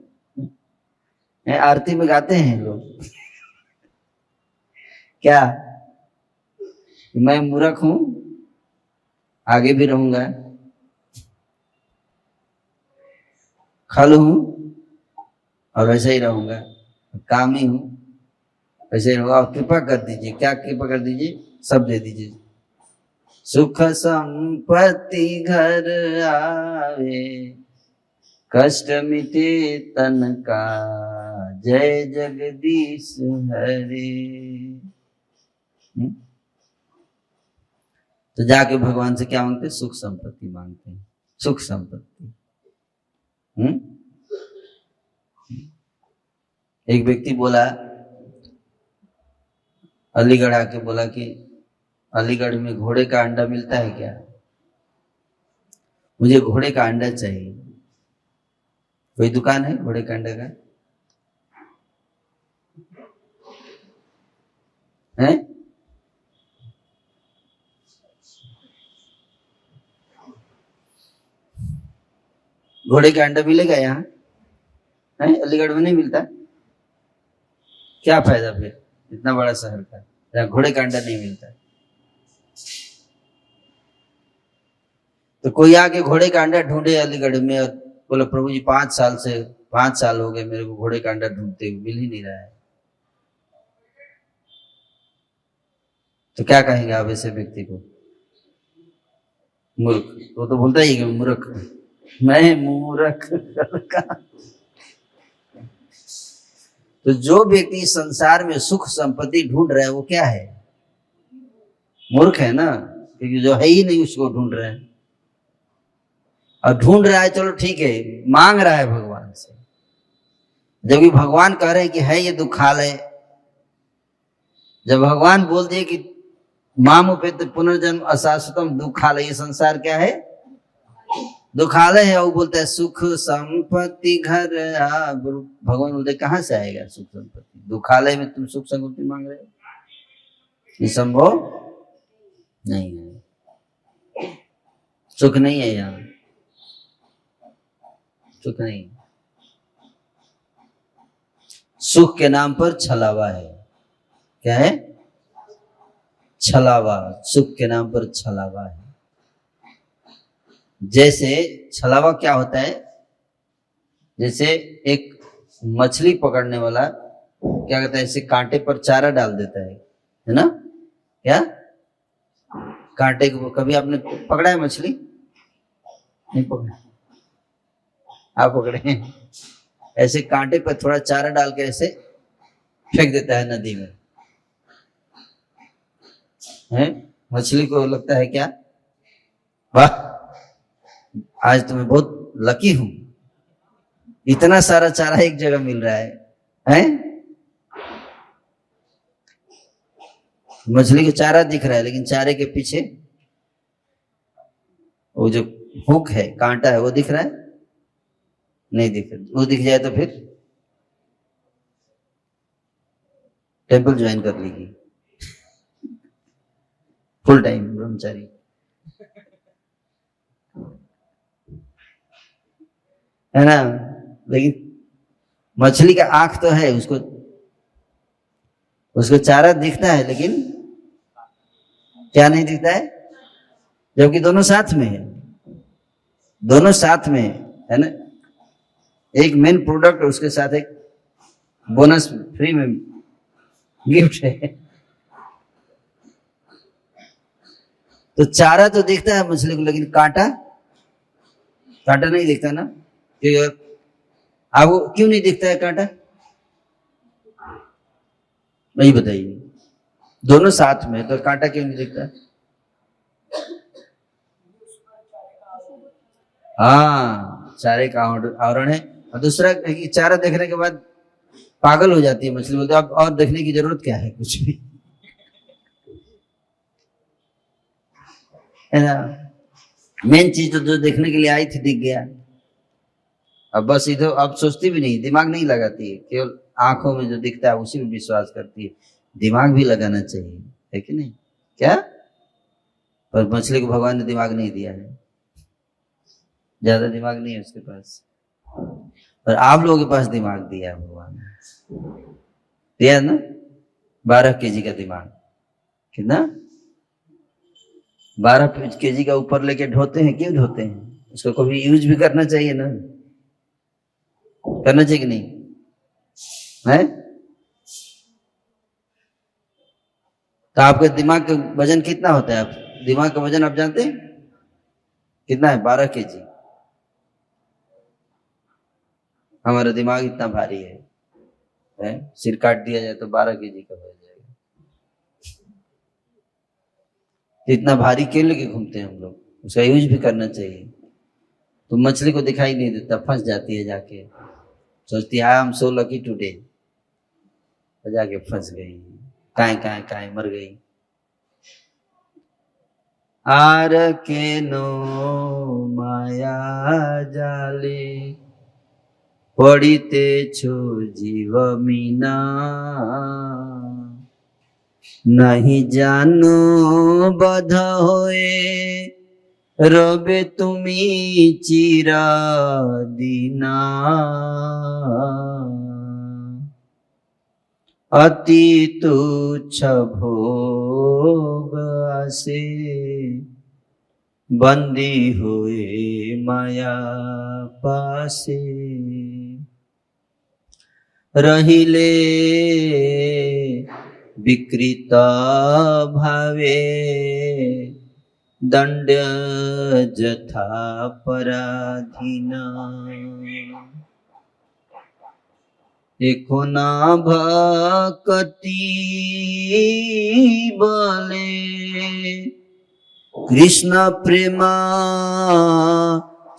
आरती में गाते हैं लोग क्या, मैं मूर्ख हूं, आगे भी रहूंगा, खल हूं और वैसे ही रहूंगा, कामी हूं वैसे ही रहूंगा। आप कृपा कर दीजिए, क्या कृपा कर दीजिए? सब दे दीजिए। सुख संपत्ति घर आवे, कष्ट मिटे तन का, जय जगदीश हरे। तो जाके भगवान से क्या मांगते? सुख संपत्ति मांगते हैं, सुख संपत्ति। एक व्यक्ति बोला, अलीगढ़ आके बोला कि अलीगढ़ में घोड़े का अंडा मिलता है क्या? मुझे घोड़े का अंडा चाहिए। कोई दुकान है घोड़े का अंडे का? है? घोड़े का अंडा मिलेगा यहाँ? है? अलीगढ़ में नहीं मिलता। क्या फायदा फिर इतना बड़ा शहर का, जहाँ घोड़े का अंडा नहीं मिलता। तो कोई आके घोड़े का अंडा ढूंढे अलीगढ़ में और बोला प्रभु जी 5 साल हो गए मेरे को घोड़े का अंडा ढूंढते हुए, मिल ही नहीं रहा है। तो क्या कहेंगे आप ऐसे व्यक्ति को? मूर्ख। वो तो बोलता ही कि मूर्ख, मैं मूर्ख का। तो जो व्यक्ति संसार में सुख संपत्ति ढूंढ रहा है वो क्या है? मूर्ख है ना। क्योंकि जो है ही नहीं उसको ढूंढ रहे हैं। और ढूंढ रहा है चलो ठीक है, मांग रहा है भगवान से, जबकि भगवान कह रहे हैं कि है ये दुखालय। जब भगवान बोल दिए कि माम उपेत पुनर्जन्म अशाश्वतम दुखालय, ये संसार क्या है? दुखालय है। वो बोलता है सुख संपत्ति घर। भगवान बोलते कहां से आएगा सुख संपत्ति? दुखालय में तुम सुख संपत्ति मांग रहे हो, ये संभव नहीं है। सुख नहीं है यहाँ, सुख नहीं। सुख के नाम पर छलावा है। क्या है? छलावा। सुख के नाम पर छलावा है। जैसे छलावा क्या होता है? जैसे एक मछली पकड़ने वाला क्या कहता है, ऐसे कांटे पर चारा डाल देता है ना? क्या कांटे को कभी आपने पकड़ा है मछली? नहीं पकड़ा? आप पकड़े हैं? ऐसे कांटे पर थोड़ा चारा डाल के ऐसे फेंक देता है नदी में, है? मछली को लगता है क्या, वाह आज तो मैं बहुत लकी हूं, इतना सारा चारा एक जगह मिल रहा है, हैं? मछली को चारा दिख रहा है, लेकिन चारे के पीछे वो जो हुक है, कांटा है, वो दिख रहा है? नहीं दिख रहा। वो दिख जाए तो फिर टेंपल ज्वाइन कर लेगी, फुल टाइम ब्रह्मचारी, है ना? लेकिन मछली का आंख तो है, उसको चारा दिखता है, लेकिन क्या नहीं दिखता है? जबकि दोनों साथ में है, दोनों साथ में है ना? एक मेन प्रोडक्ट, उसके साथ एक बोनस फ्री में गिफ्ट है। तो चारा तो दिखता है मछली को, लेकिन कांटा नहीं दिखता ना? आपको क्यों नहीं दिखता है कांटा? नहीं बताइए। दोनों साथ में तो कांटा क्यों नहीं दिखता? हाँ, चारे का आवरण है। और दूसरा चारा देखने के बाद पागल हो जाती है मछली, बोलते अब और देखने की जरूरत क्या है, कुछ भी, है ना? मेन चीज तो जो देखने के लिए आई थी दिख गया। अब बस इधर अब सोचती भी नहीं, दिमाग नहीं लगाती है, केवल आंखों में जो दिखता है उसी में विश्वास करती है। दिमाग भी लगाना चाहिए, है कि नहीं? क्या? पर मछली को भगवान ने दिमाग नहीं दिया है, ज्यादा दिमाग नहीं है उसके पास, पर आप लोगों के पास दिमाग दिया है भगवान ने, दिया ना? 12 केजी का दिमाग। कितना? 12 केजी का ऊपर लेके ढोते हैं, क्यों ढोते हैं? उसको कभी यूज भी करना चाहिए ना, करना चाहिए कि नहीं है? तो आपके दिमाग का वजन कितना होता है? आप दिमाग का वजन आप जानते हैं कितना है? 12 केजी। हमारा दिमाग इतना भारी है? सिर काट दिया जाए तो 12 केजी का हो जाएगा। इतना भारी क्यों लेके घूमते हैं हम लोग? उसका यूज भी करना चाहिए। तो मछली को दिखाई नहीं देता, फंस जाती है जाके, सोचती है I am so lucky today, जाके फंस गई, काए मर गई। आर के नो माया जाले पड़िते छो जीव मीना, नहीं जानो बध होए रबे तुमी चिरा दीना, अति तुच्छ भोग आसे बंदी हुए माया पासे, रहिले विकृत भावे दंड जथा पराधीना, एको ना भक्ति बले कृष्ण प्रेमा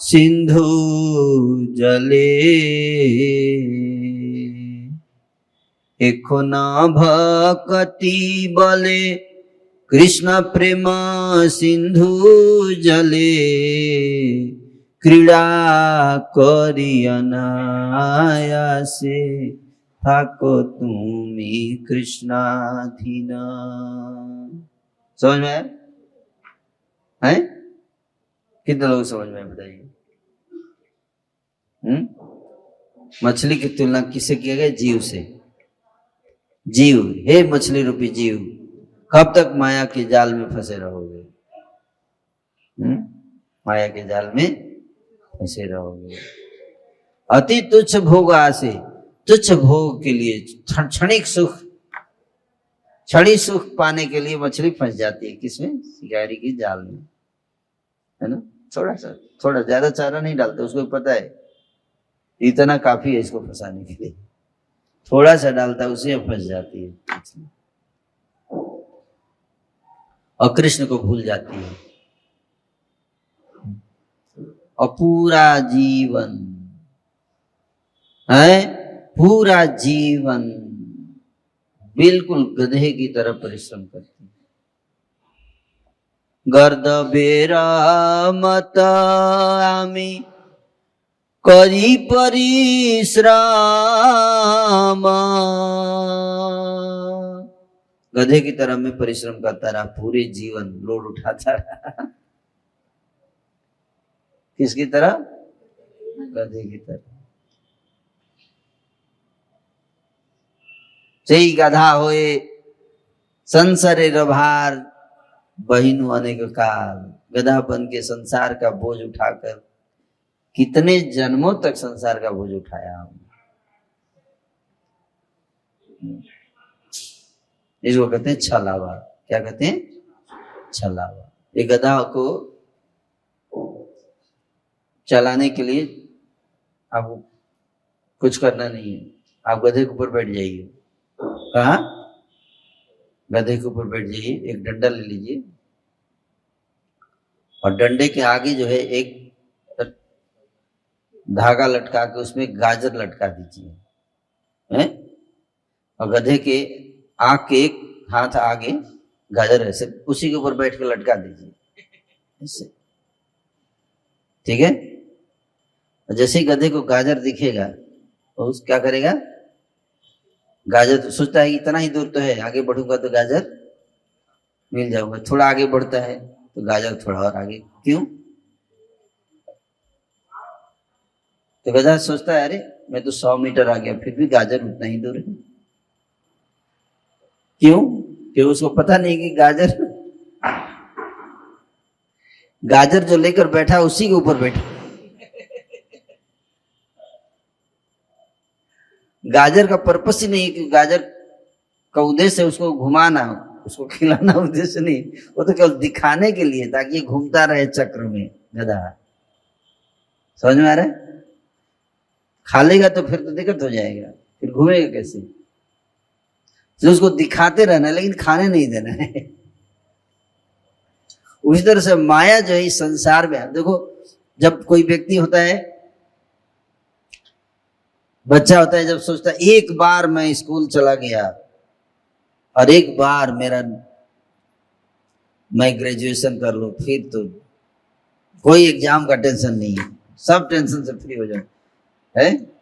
सिंधु जले एको न भक्ति बले कृष्ण प्रेम सिंधु जले क्रीड़ा करी अनायासे थाको तुमी कृष्णाधीन। समझ में आया है? कितने लोग समझ में बताइए? मछली की तुलना किससे किया गया? जीव से। जीव, हे मछली रूपी जीव, कब तक माया के जाल में फंसे रहोगे? माया के जाल में फंसे रहोगे। अति तुच्छ भोग आसे, तुच्छ भोग के लिए, क्षणिक सुख, क्षणिक सुख पाने के लिए मछली फंस जाती है। किसमें? शिकारी की जाल में, है ना। थोड़ा सा, थोड़ा ज्यादा चारा नहीं डालते, उसको पता है इतना काफी है इसको फंसाने के लिए, थोड़ा सा डालता है, उसे फंस जाती है और कृष्ण को भूल जाती है। और पूरा जीवन है, पूरा जीवन बिल्कुल गधे की तरह परिश्रम करती है। गर्द बेरा मत आमी करी परिश्रम, गधे की तरह मैं परिश्रम करता रहा, पूरे जीवन लोड उठाता रहा। किसकी तरह? गधे की तरह। जय गधा होए संसारे रभार बहिनु अनेक काल। गधापन के संसार का बोझ उठाकर कितने जन्मों तक संसार का बोझ उठाया हमने। इसको कहते हैं छलावा। क्या कहते हैं? छलावा। ये गधा को चलाने के लिए आपको कुछ करना नहीं है, आप गधे के ऊपर बैठ जाइए। कहाँ? गधे के ऊपर बैठ जाइए, एक डंडा ले लीजिए और डंडे के आगे जो है एक धागा लटका के उसमें गाजर लटका दीजिए, हैं? और गधे के आंख के एक हाथ आगे गाजर ऐसे उसी के ऊपर बैठ के लटका दीजिए ऐसे, ठीक है। जैसे ही गधे को गाजर दिखेगा तो उस क्या करेगा? गाजर तो सोचता है इतना ही दूर तो है, आगे बढ़ूंगा तो गाजर मिल जाऊंगा। थोड़ा आगे बढ़ता है तो गाजर थोड़ा और आगे। क्यों? तो गधा सोचता है अरे मैं तो 100 मीटर आ गया, फिर भी गाजर उतना ही दूर है। क्यों? क्यों? उसको पता नहीं कि गाजर जो लेकर बैठा उसी के ऊपर बैठा। गाजर का पर्पस ही नहीं कि गाजर का उद्देश्य है उसको घुमाना, उसको खिलाना उद्देश्य नहीं, वो तो केवल दिखाने के लिए ताकि घूमता रहे चक्र में गधा। समझ में आ रहा है? खा लेगा तो फिर तो दिक्कत हो जाएगा, फिर घूमेगा कैसे? तो उसको दिखाते रहना लेकिन खाने नहीं देना है। उसी तरह से माया जो है इस संसार में, देखो जब कोई व्यक्ति होता है, बच्चा होता है, जब सोचता है एक बार मैं स्कूल चला गया और एक बार मैं ग्रेजुएशन कर लूं, फिर तो कोई एग्जाम का टेंशन नहीं है, सब टेंशन से फ्री हो जाए, है?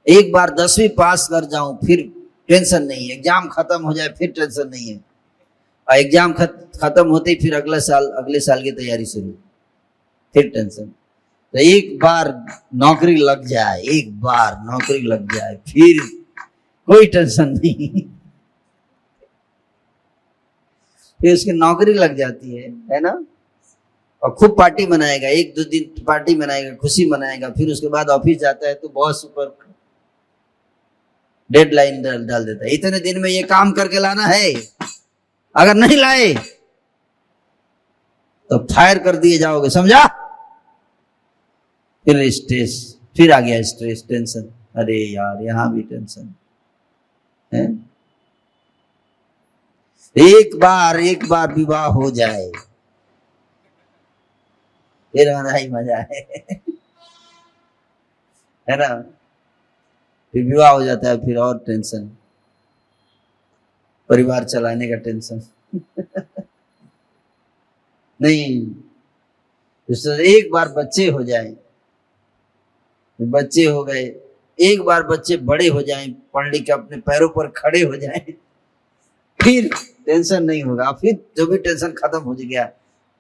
एक बार 10वीं पास कर जाऊं फिर टेंशन नहीं है, एग्जाम खत्म हो जाए फिर टेंशन नहीं है, और एग्जाम खत्म होते ही फिर अगले साल की तैयारी शुरू, फिर टेंशन। तो एक बार नौकरी लग जाए, एक बार नौकरी लग जाए फिर कोई टेंशन नहीं। फिर उसकी नौकरी लग जाती है ना, और खूब पार्टी मनाएगा, 1-2 दिन पार्टी मनाएगा, खुशी मनाएगा, फिर उसके बाद ऑफिस जाता है तो बॉस ऊपर डेडलाइन डाल देता है, इतने दिन में ये काम करके लाना है, अगर नहीं लाए तो फायर कर दिए जाओगे, समझा? फिर स्ट्रेस, फिर आ गया स्ट्रेस, टेंशन, अरे यार यहां भी टेंशन है। एक बार विवाह हो जाए फिर मजा ही मजा है ना। फिर विवाह हो जाता है, फिर और टेंशन, परिवार चलाने का टेंशन नहीं, तो एक बार बच्चे हो जाए, बच्चे हो गए, एक बार बच्चे बड़े हो जाएं, पढ़ लिख के अपने पैरों पर खड़े हो जाएं, फिर टेंशन नहीं होगा। फिर जो भी टेंशन खत्म हो गया,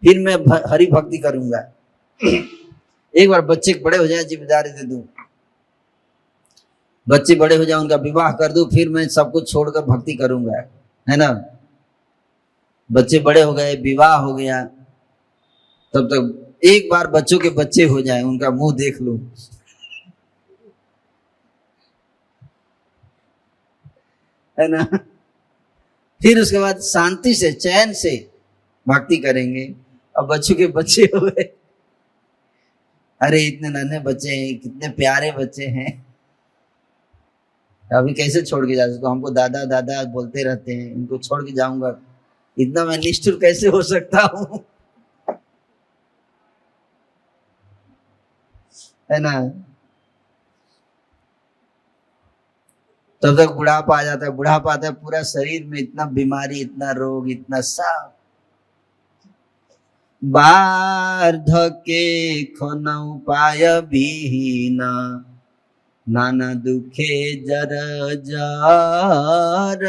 फिर मैं हरि भक्ति करूंगा। एक बार बच्चे बड़े हो जाए, जिम्मेदारी दे दूं, बच्चे बड़े हो जाए, उनका विवाह कर दूं, फिर मैं सब कुछ छोड़कर भक्ति करूंगा, है ना। बच्चे बड़े हो गए, विवाह हो गया, तब तक एक बार बच्चों के बच्चे हो जाए, उनका मुंह देख लूं, है ना। फिर उसके बाद शांति से चैन से भक्ति करेंगे। अब बच्चों के बच्चे हो गए, अरे इतने नन्हे बच्चे हैं, कितने प्यारे बच्चे हैं, अभी कैसे छोड़ के जा सकता हूँ, हमको दादा दादा बोलते रहते हैं, इनको छोड़ के जाऊंगा, इतना मैं निष्ठुर कैसे हो सकता हूँ, है ना। तब तक बुढ़ापा आ जाता है, बुढ़ापा आता है, पूरा शरीर में इतना बीमारी, इतना रोग, इतना सब, वार्धके खन उपाय विहीन, नाना दुखे जर जार,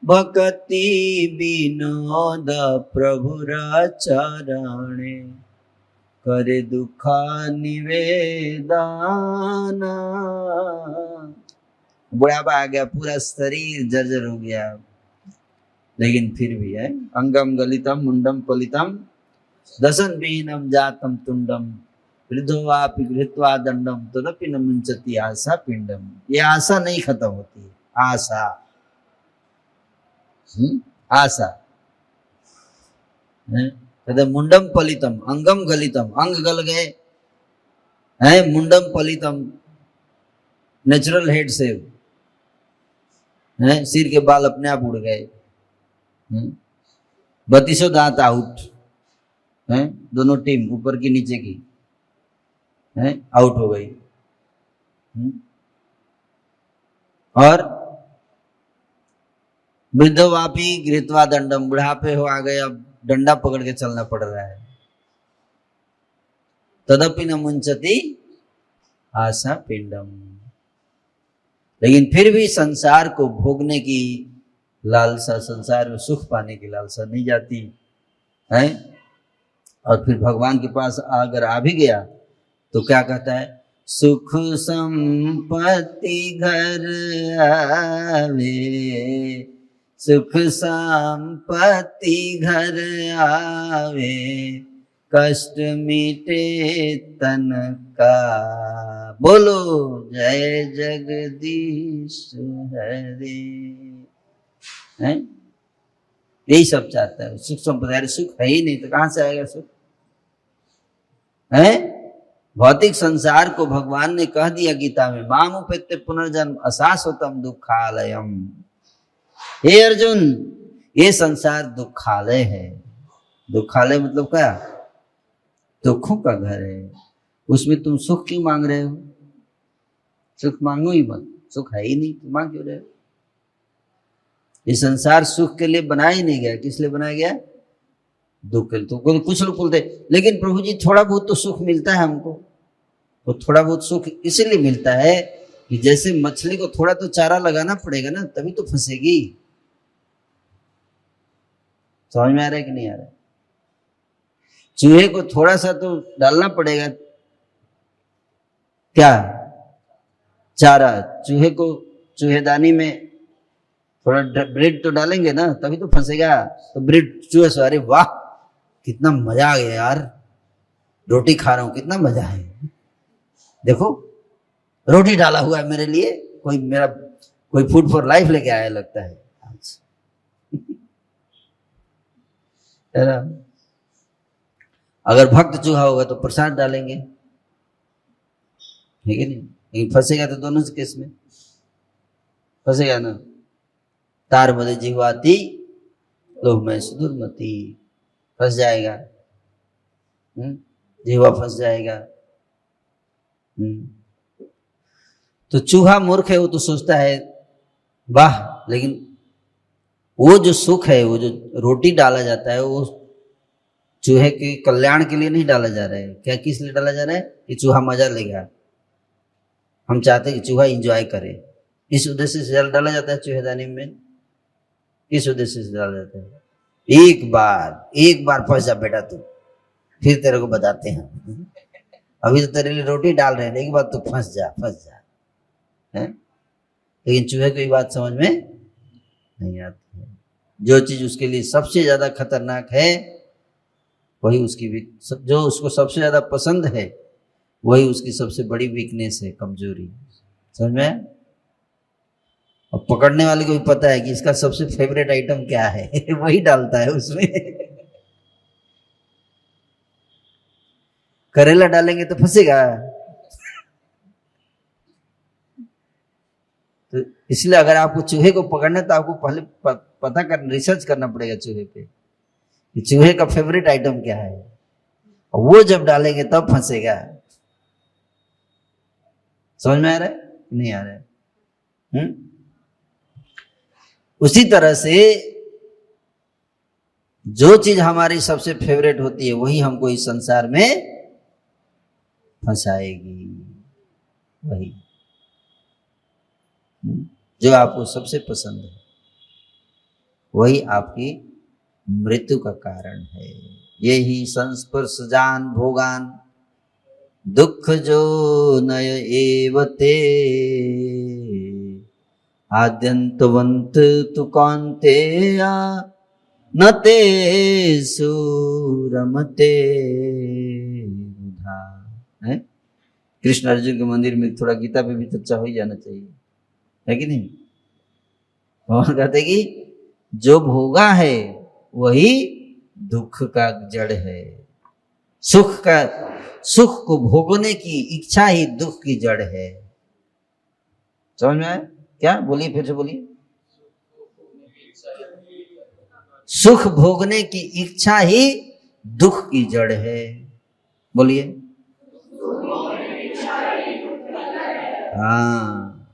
भक्ति विनोद प्रभुर चरणे, करे दुख निवेदन। बुढ़ापा आ गया, पूरा शरीर जर्जर हो गया, लेकिन फिर भी है, अंगम गलितम मुंडम पलितम दशन विहीनम जातम तुंडम, वृद्धोवापि गृहीत्वा दंडम तदपि न मुंचति आशा पिंडम। ये आशा नहीं खत्म होती है, आशा, आशा है। मुंडम पलितम, अंगम गलितम, अंग गल गए हैं, मुंडम पलितम, नेचुरल हेड से हैं, सिर के बाल अपने आप उड़ गए, 32 दांत आउट हैं, दोनों टीम ऊपर की नीचे की हैं, आउट हो गई। और वृद्धोवापी गृहीत्वा दंडम, बुढ़ापे हो आ गए, अब डंडा पकड़ के चलना पड़ रहा है। तदपि न मुंचति आशा पिंडम, लेकिन फिर भी संसार को भोगने की लालसा, संसार में सुख पाने की लालसा नहीं जाती है। और फिर भगवान के पास अगर आ भी गया तो क्या कहता है, सुख संपत्ति घर आवे, सुख संपत्ति घर आवे, कष्ट मिटे तन का, बोलो जय जगदीश हरे, हैं, यही सब चाहता है। सुख संपत्ति, अरे सुख है ही नहीं तो कहां से आएगा सुख, है। भौतिक संसार को भगवान ने कह दिया गीता में, माम उपेत्य पुनर्जन्म अशाश्वतम दुखालयम। हे अर्जुन, ये संसार दुखालय है। दुखालय मतलब क्या, दुखों का घर है, उसमें तुम सुख क्यों मांग रहे हो, सुख मांगो ही मत, सुख है ही नहीं तो मांग क्यों रहे हो। ये संसार सुख के लिए बनाया ही नहीं गया, किस लिए बनाया गया, दुख के लिए। तो कुछ लोग बोलते लेकिन प्रभु जी थोड़ा बहुत तो सुख मिलता है हमको, तो थोड़ा बहुत सुख इसीलिए मिलता है कि जैसे मछली को थोड़ा तो चारा लगाना पड़ेगा ना, तभी तो फंसेगी। समझ में आ रहा है कि नहीं आ रहा है। चूहे को थोड़ा सा तो डालना पड़ेगा, क्या, चारा। चूहे को चूहेदानी में थोड़ा ब्रेड तो डालेंगे ना, तभी तो फंसेगा। तो ब्रेड चूहे से, अरे वाह कितना मजा आ गया यार, रोटी खा रहा हूं, कितना मजा है, देखो रोटी डाला हुआ है मेरे लिए, कोई फूड फॉर लाइफ लेके आया लगता है। अगर भक्त चूहा होगा तो प्रसाद डालेंगे, ठीक है नहीं, लेकिन फंसेगा तो दोनों केस में फंसेगा ना। तार बदे जिह्वाती लोह में सुदुर्मति, फंस जाएगा, जिह्वा फंस जाएगा। तो चूहा मूर्ख है, वो तो सोचता है वाह, लेकिन वो जो सुख है, वो जो रोटी डाला जाता है, वो चूहे के कल्याण के लिए नहीं डाला जा रहा है। क्या किस लिए डाला जा रहा है? कि चूहा मजा लेगा। हम चाहते हैं कि चूहा एंजॉय करे, इस उद्देश्य से डाला जाता है चूहेदानी में। इस उद्देश्य से डाला जाता है, एक बार फंस जा बेटा तू, फिर तेरे को बताते हैं। अभी तो तेरे लिए रोटी डाल रहे हैं, एक बार तू फंस जा है? लेकिन चूहे को ये बात समझ में नहीं आती है। जो चीज उसके लिए सबसे ज्यादा खतरनाक है, वही उसकी जो उसको सबसे ज्यादा पसंद है, वही उसकी सबसे बड़ी वीकनेस है, कमजोरी। समझ में? और पकड़ने वाले को भी पता है कि इसका सबसे फेवरेट आइटम क्या है, वही डालता है उसमें। करेला डालेंगे तो फंसेगा। तो इसलिए अगर आपको चूहे को पकड़ना, तो आपको पहले पता कर रिसर्च करना पड़ेगा चूहे पे कि चूहे का फेवरेट आइटम क्या है, और वो जब डालेंगे तब फंसेगा। समझ में आ रहा है? नहीं आ रहा है? उसी तरह से जो चीज हमारी सबसे फेवरेट होती है, वही हमको इस संसार में फंसाएगी। वही जो आपको सबसे पसंद है, वही आपकी मृत्यु का कारण है। यही संस्पर्श जान भोगान दुख जो नय एवते, आद्यंतवंत तु कौन्तेया न तेषु रमते। कृष्ण अर्जुन के मंदिर में थोड़ा गीता पे भी चर्चा हो ही जाना चाहिए, है कि नहीं? और कहते कि जो भोगा है वही दुख का जड़ है। सुख को भोगने की इच्छा ही दुख की जड़ है। समझ में आया? क्या बोलिए, फिर से बोलिए। सुख भोगने की इच्छा ही दुख की जड़ है। बोलिए। हाँ,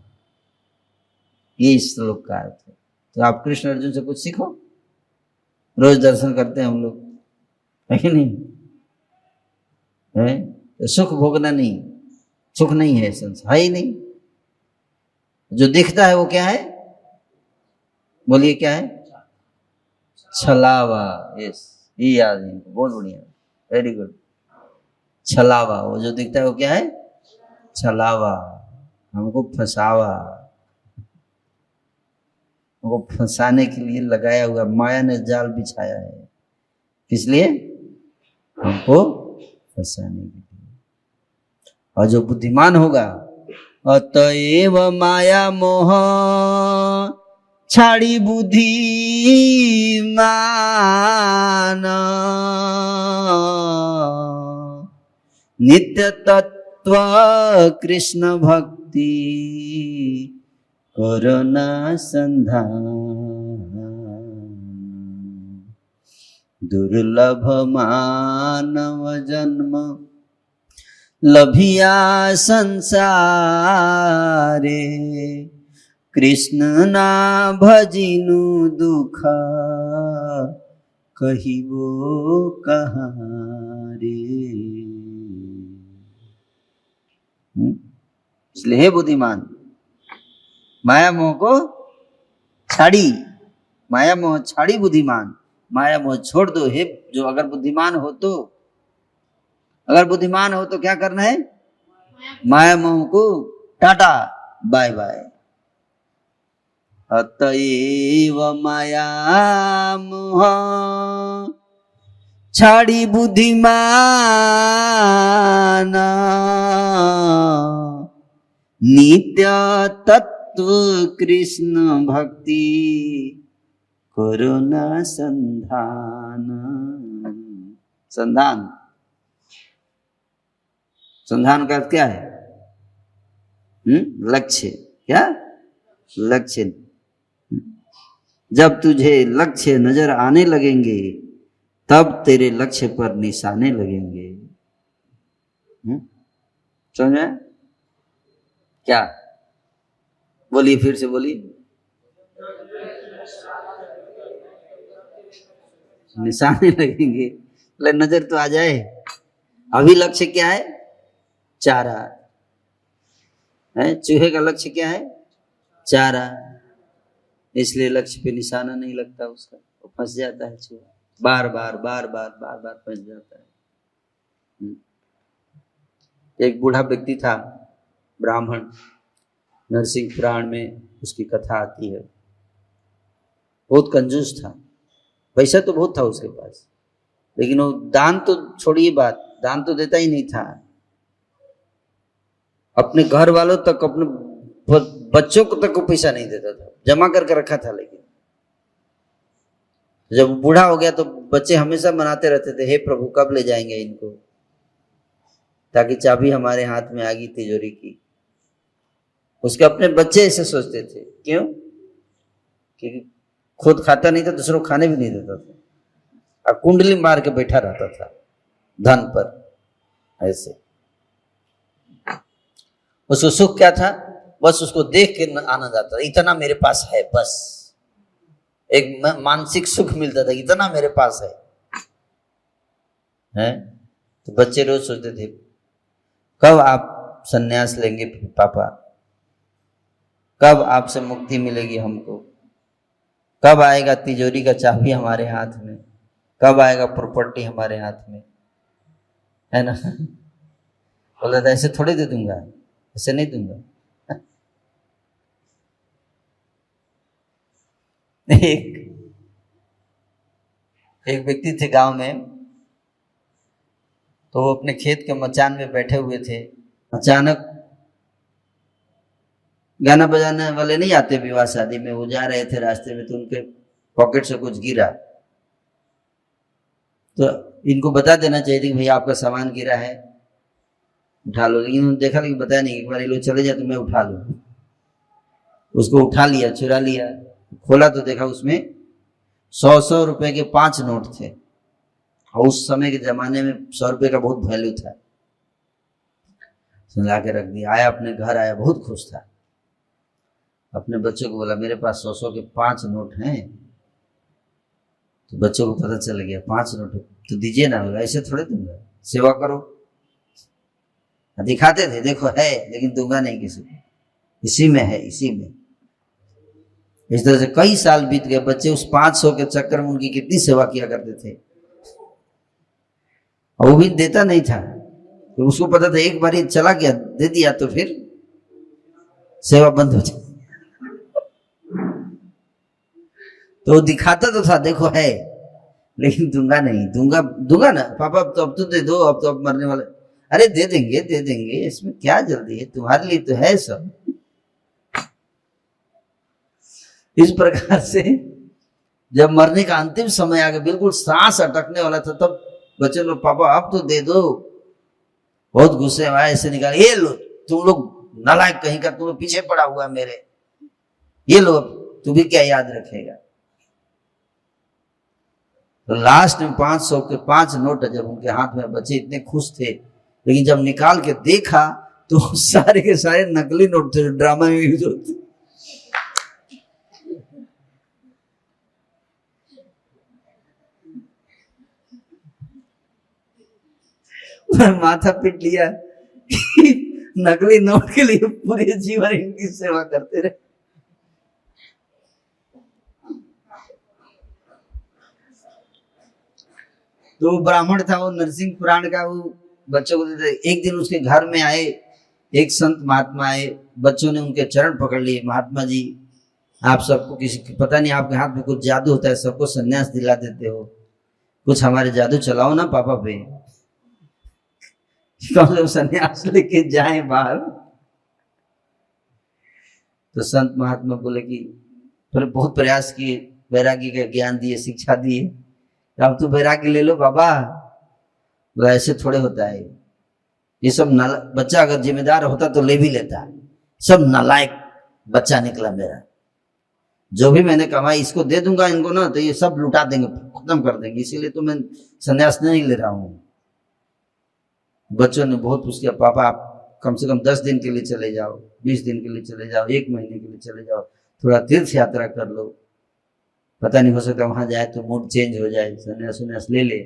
ये श्लोक का अर्थ है। तो आप कृष्ण अर्जुन से कुछ सीखो। रोज दर्शन करते हैं हम लोग, है कि नहीं? है तो सुख भोगना नहीं, सुख नहीं है, संसार है ही नहीं। जो दिखता है वो क्या है? बोलिए क्या है? छलावा। यस, ये याद है, बहुत बढ़िया, वेरी गुड। छलावा, वो जो दिखता है वो क्या है? छलावा, हमको फंसावा, हमको फंसाने के लिए लगाया हुआ, माया ने जाल बिछाया है। किस लिए? हमको फंसाने के लिए। और जो बुद्धिमान होगा, अतएव माया मोह छाड़ी बुद्धिमान, नित्य तत्व कृष्ण भक्ति करुणा संधान, दुर्लभ मानव जन्म लभिया संसारे, कृष्ण ना भजिनु दुख कहिबो कहाँ रे। इसलिए हे बुद्धिमान, माया मोह को छाड़ी, माया मोह छाड़ी बुद्धिमान, माया मोह छोड़ दो। हे जो अगर बुद्धिमान हो तो, अगर बुद्धिमान हो तो क्या करना है? माया मोह को टाटा बाय बाय। अतएव माया मोह छाड़ी बुद्धिमान, नित्य तत्व कृष्ण भक्ति करुणा संधान। संधान, संधान का अर्थ क्या है? लक्ष्य। क्या? लक्ष्य। जब तुझे लक्ष्य नजर आने लगेंगे तब तेरे लक्ष्य पर निशाने लगेंगे। समझ में? क्या बोलिए, फिर से बोलिए। निशाने लगेंगे, नजर तो आ जाए। अभी लक्ष्य क्या है? चारा है। चूहे का लक्ष्य क्या है? चारा। इसलिए लक्ष्य पे निशाना नहीं लगता उसका, वो फंस जाता है चूहा। बार बार बार बार बार बार फंस जाता है। एक बूढ़ा व्यक्ति था, ब्राह्मण, नरसिंह पुराण में उसकी कथा आती है। बहुत कंजूस था, पैसा तो बहुत था उसके पास, लेकिन वो दान तो छोड़िए बात, दान तो देता ही नहीं था। अपने घर वालों तक, अपने बच्चों को तक को पैसा नहीं देता था, जमा करके रखा था। लेकिन जब बूढ़ा हो गया तो बच्चे हमेशा मनाते रहते थे, हे प्रभु कब ले जाएंगे इनको, ताकि चाबी हमारे हाथ में आ गई तिजोरी की। उसके अपने बच्चे ऐसे सोचते थे। क्यों? क्योंकि खुद खाता नहीं था, दूसरों को खाने भी नहीं देता था, और कुंडली मार के बैठा रहता था धन पर। ऐसे उसको सुख क्या था? बस उसको देख के आनंद आता था, इतना मेरे पास है, बस एक मानसिक सुख मिलता था, इतना मेरे पास है? तो बच्चे रोज सोचते थे कब आप संन्यास लेंगे पापा, कब आपसे मुक्ति मिलेगी हमको, कब आएगा तिजोरी का चाबी हमारे हाथ में, कब आएगा प्रॉपर्टी हमारे हाथ में, है ना? बोला था ऐसे थोड़ी दे दूंगा, ऐसे नहीं दूंगा। एक व्यक्ति थे गांव में, तो वो अपने खेत के मचान में बैठे हुए थे। अचानक गाना बजाने वाले नहीं आते विवाह शादी में, वो जा रहे थे रास्ते में, तो उनके पॉकेट से कुछ गिरा। तो इनको बता देना चाहिए कि भैया आपका सामान गिरा है, उठा लो, लेकिन उन्होंने देखा, लेकिन बताया नहीं। एक बार ये लोग चले जाए तो मैं उठा लूँ। उसको उठा लिया, चुरा लिया, खोला तो देखा उसमें 100 रुपए के 5 नोट थे, और उस समय के जमाने में 100 रुपए का बहुत वैल्यू था। ला के रख दिया, आया अपने घर, आया बहुत खुश था। अपने बच्चों को बोला मेरे पास 100 के 5 नोट हैं। तो बच्चों को पता चल गया 5 नोट तो दीजिए ना। बोला ऐसे थोड़े दूंगा, सेवा करो। दिखाते थे देखो है, लेकिन दूंगा नहीं किसी को, इसी में है, इसी में। इस तरह से कई साल बीत गए, बच्चे उस 500 के चक्कर में उनकी कितनी सेवा किया करते थे, और वो भी देता नहीं था। तो उसको पता था एक बार ही चला गया, दे दिया तो फिर सेवा बंद हो जाए। तो वो दिखाता तो था देखो है, लेकिन दूंगा नहीं, दूंगा ना पापा, अब तो दे दो, अब तो अब मरने वाले। अरे दे देंगे, इसमें क्या जल्दी है, तुम्हारे लिए तो है सब। इस प्रकार से जब मरने का अंतिम समय आ गया, बिल्कुल सांस अटकने वाला था, तब बच्चे लोग पापा अब तो दे दो। बहुत गुस्से में ऐसे निकाले, ये लो, तुम लोग नालायक कहीं का, तुम लोग पीछे पड़ा हुआ मेरे, ये लो, तू भी क्या याद रखेगा। तो लास्ट में 500 के 5 नोट जब उनके हाथ में, बच्चे इतने खुश थे, लेकिन जब निकाल के देखा तो सारे के सारे नकली नोट थे, ड्रामा में यूज होते। माथा पीट लिया नकली नोट के लिए पूरे जीवन इनकी सेवा करते रहे। तो वो ब्राह्मण था, वो नरसिंह पुराण का वो बच्चों को देते। एक दिन उसके घर में आए एक संत महात्मा आए, बच्चों ने उनके चरण पकड़ लिए, महात्मा जी आप सबको किसी पता नहीं आपके हाथ में कुछ जादू होता है, सबको सन्यास दिला देते हो, कुछ हमारे जादू चलाओ ना पापा पे, तो सन्यास लेके जाए बाहर। तो संत महात्मा बोले कि बहुत प्रयास किए, वैरागी का ज्ञान दिए, शिक्षा दिए, अब तो वैरागी ले लो बाबा। बोला ऐसे थोड़े होता है, ये सब बच्चा अगर जिम्मेदार होता तो ले भी लेता, सब नालायक बच्चा निकला मेरा। जो भी मैंने कमाई इसको दे दूंगा इनको ना तो ये सब लुटा देंगे, खत्म कर देंगे, इसीलिए तो मैं संन्यास नहीं ले रहा हूँ। बच्चों ने बहुत पूछ किया, पापा आप कम से कम 10 दिन के लिए चले जाओ, 20 दिन के लिए चले जाओ, 1 महीने के लिए चले जाओ, थोड़ा तीर्थ यात्रा कर लो, पता नहीं हो सकता वहां जाए तो मूड चेंज हो जाए, संन्यास उन्यास ले ले।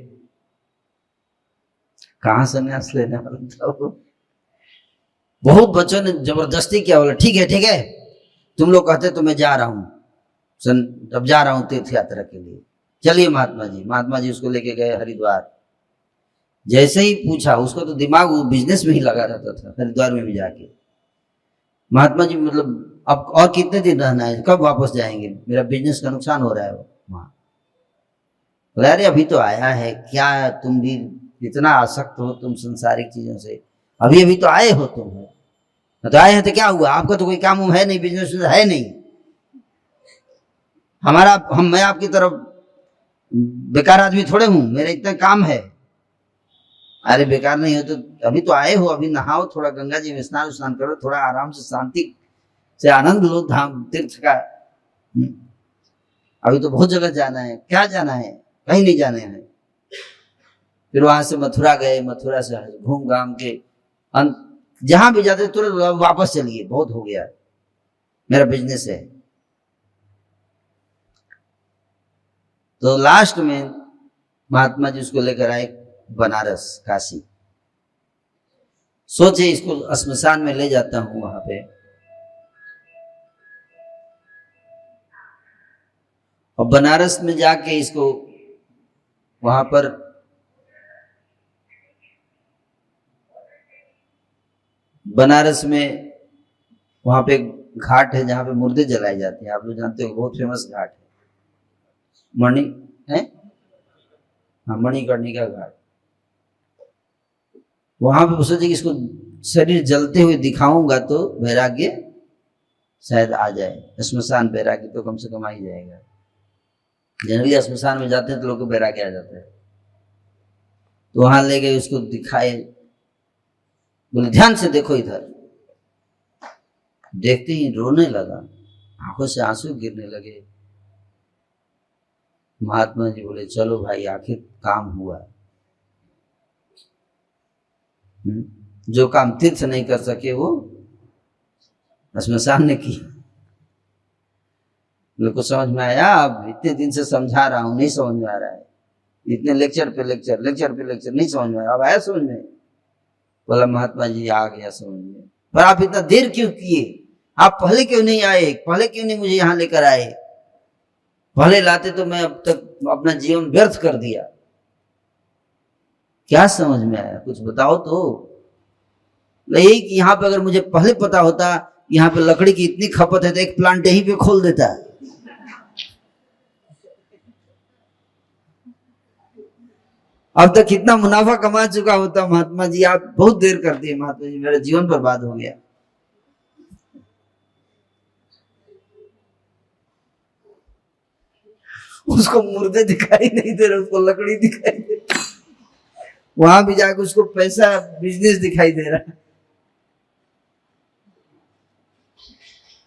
कहाँ संन्यास लेने वाला था वो। बहुत बच्चों ने जबरदस्ती किया, बोला ठीक है तुम लोग कहते तो मैं जा रहा हूँ, अब जा रहा हूँ तीर्थ यात्रा के लिए, चलिए महात्मा जी उसको लेके गए हरिद्वार। जैसे ही पूछा, उसको तो दिमाग वो बिजनेस में ही लगा रहता था, हरिद्वार में भी जाके महात्मा जी मतलब अब और कितने दिन रहना है, कब वापस जाएंगे, मेरा बिजनेस का नुकसान हो रहा है वहां। बोला अरे अभी तो आया है, क्या तुम भी इतना आसक्त हो तुम संसारिक चीजों से, अभी अभी तो आए हो तुम, तो आए हैं तो क्या हुआ, आपका तो कोई काम है नहीं, बिजनेस है नहीं, मैं आपकी तरफ बेकार आदमी थोड़े हूं, मेरा इतना काम है। अरे बेकार नहीं हो तो अभी तो आए हो, अभी नहाओ, थोड़ा गंगा जी में स्नान करो, थोड़ा आराम से शांति से आनंद लो धाम तीर्थ का। अभी तो बहुत जगह जाना है, क्या जाना है, कहीं नहीं जाने हैं। फिर वहां से मथुरा गए, मथुरा से घूम घाम के जहां भी जाते तुरंत वापस चलिए, बहुत हो गया, मेरा बिजनेस है। तो लास्ट में महात्मा जी उसको लेकर आए बनारस, काशी। सोचे इसको श्मशान में ले जाता हूं वहां पे, और बनारस में जाके इसको वहां पर बनारस में वहां पे घाट है जहां पे मुर्दे जलाए जाते हैं, आप लोग जानते हो, बहुत फेमस घाट है, मणि है, हाँ मणिकर्णिका घाट। वहां पे सोचे कि इसको शरीर जलते हुए दिखाऊंगा तो वैराग्य शायद आ जाए, श्मशान वैराग्य तो कम से कम आ ही जाएगा। जनरली श्मशान में जाते हैं तो लोग को वैराग्य आ जाता है। तो वहां ले गए, उसको दिखाए, बोले ध्यान से देखो इधर। देखते ही रोने लगा, आंखों से आंसू गिरने लगे। महात्मा जी बोले चलो भाई आखिर काम हुआ, जो काम तीर्थ नहीं कर सके वो श्मशान ने की। लोग को समझ में आया, अब इतने दिन से समझा रहा हूं, नहीं समझ में आ रहा है, इतने लेक्चर पे लेक्चर नहीं समझ में आया, अब आया समझ में। बोला महात्मा जी आ गया समझ में, पर आप इतना देर क्यों किए, आप पहले क्यों नहीं आए, पहले क्यों नहीं मुझे यहां लेकर आए, पहले लाते तो मैं अब तक अपना जीवन व्यर्थ कर दिया। क्या समझ में आया, कुछ बताओ तो। यही कि यहाँ पे अगर मुझे पहले पता होता यहाँ पे लकड़ी की इतनी खपत है तो एक प्लांट यहीं पे खोल देता। अब तक कितना मुनाफा कमा चुका होता महात्मा जी, आप बहुत देर कर दिए महात्मा जी, मेरा जीवन बर्बाद हो गया। उसको मुर्दे दिखाई नहीं दे रहे, उसको लकड़ी दिखाई दे रही, वहां भी जाकर उसको पैसा बिजनेस दिखाई दे रहा है।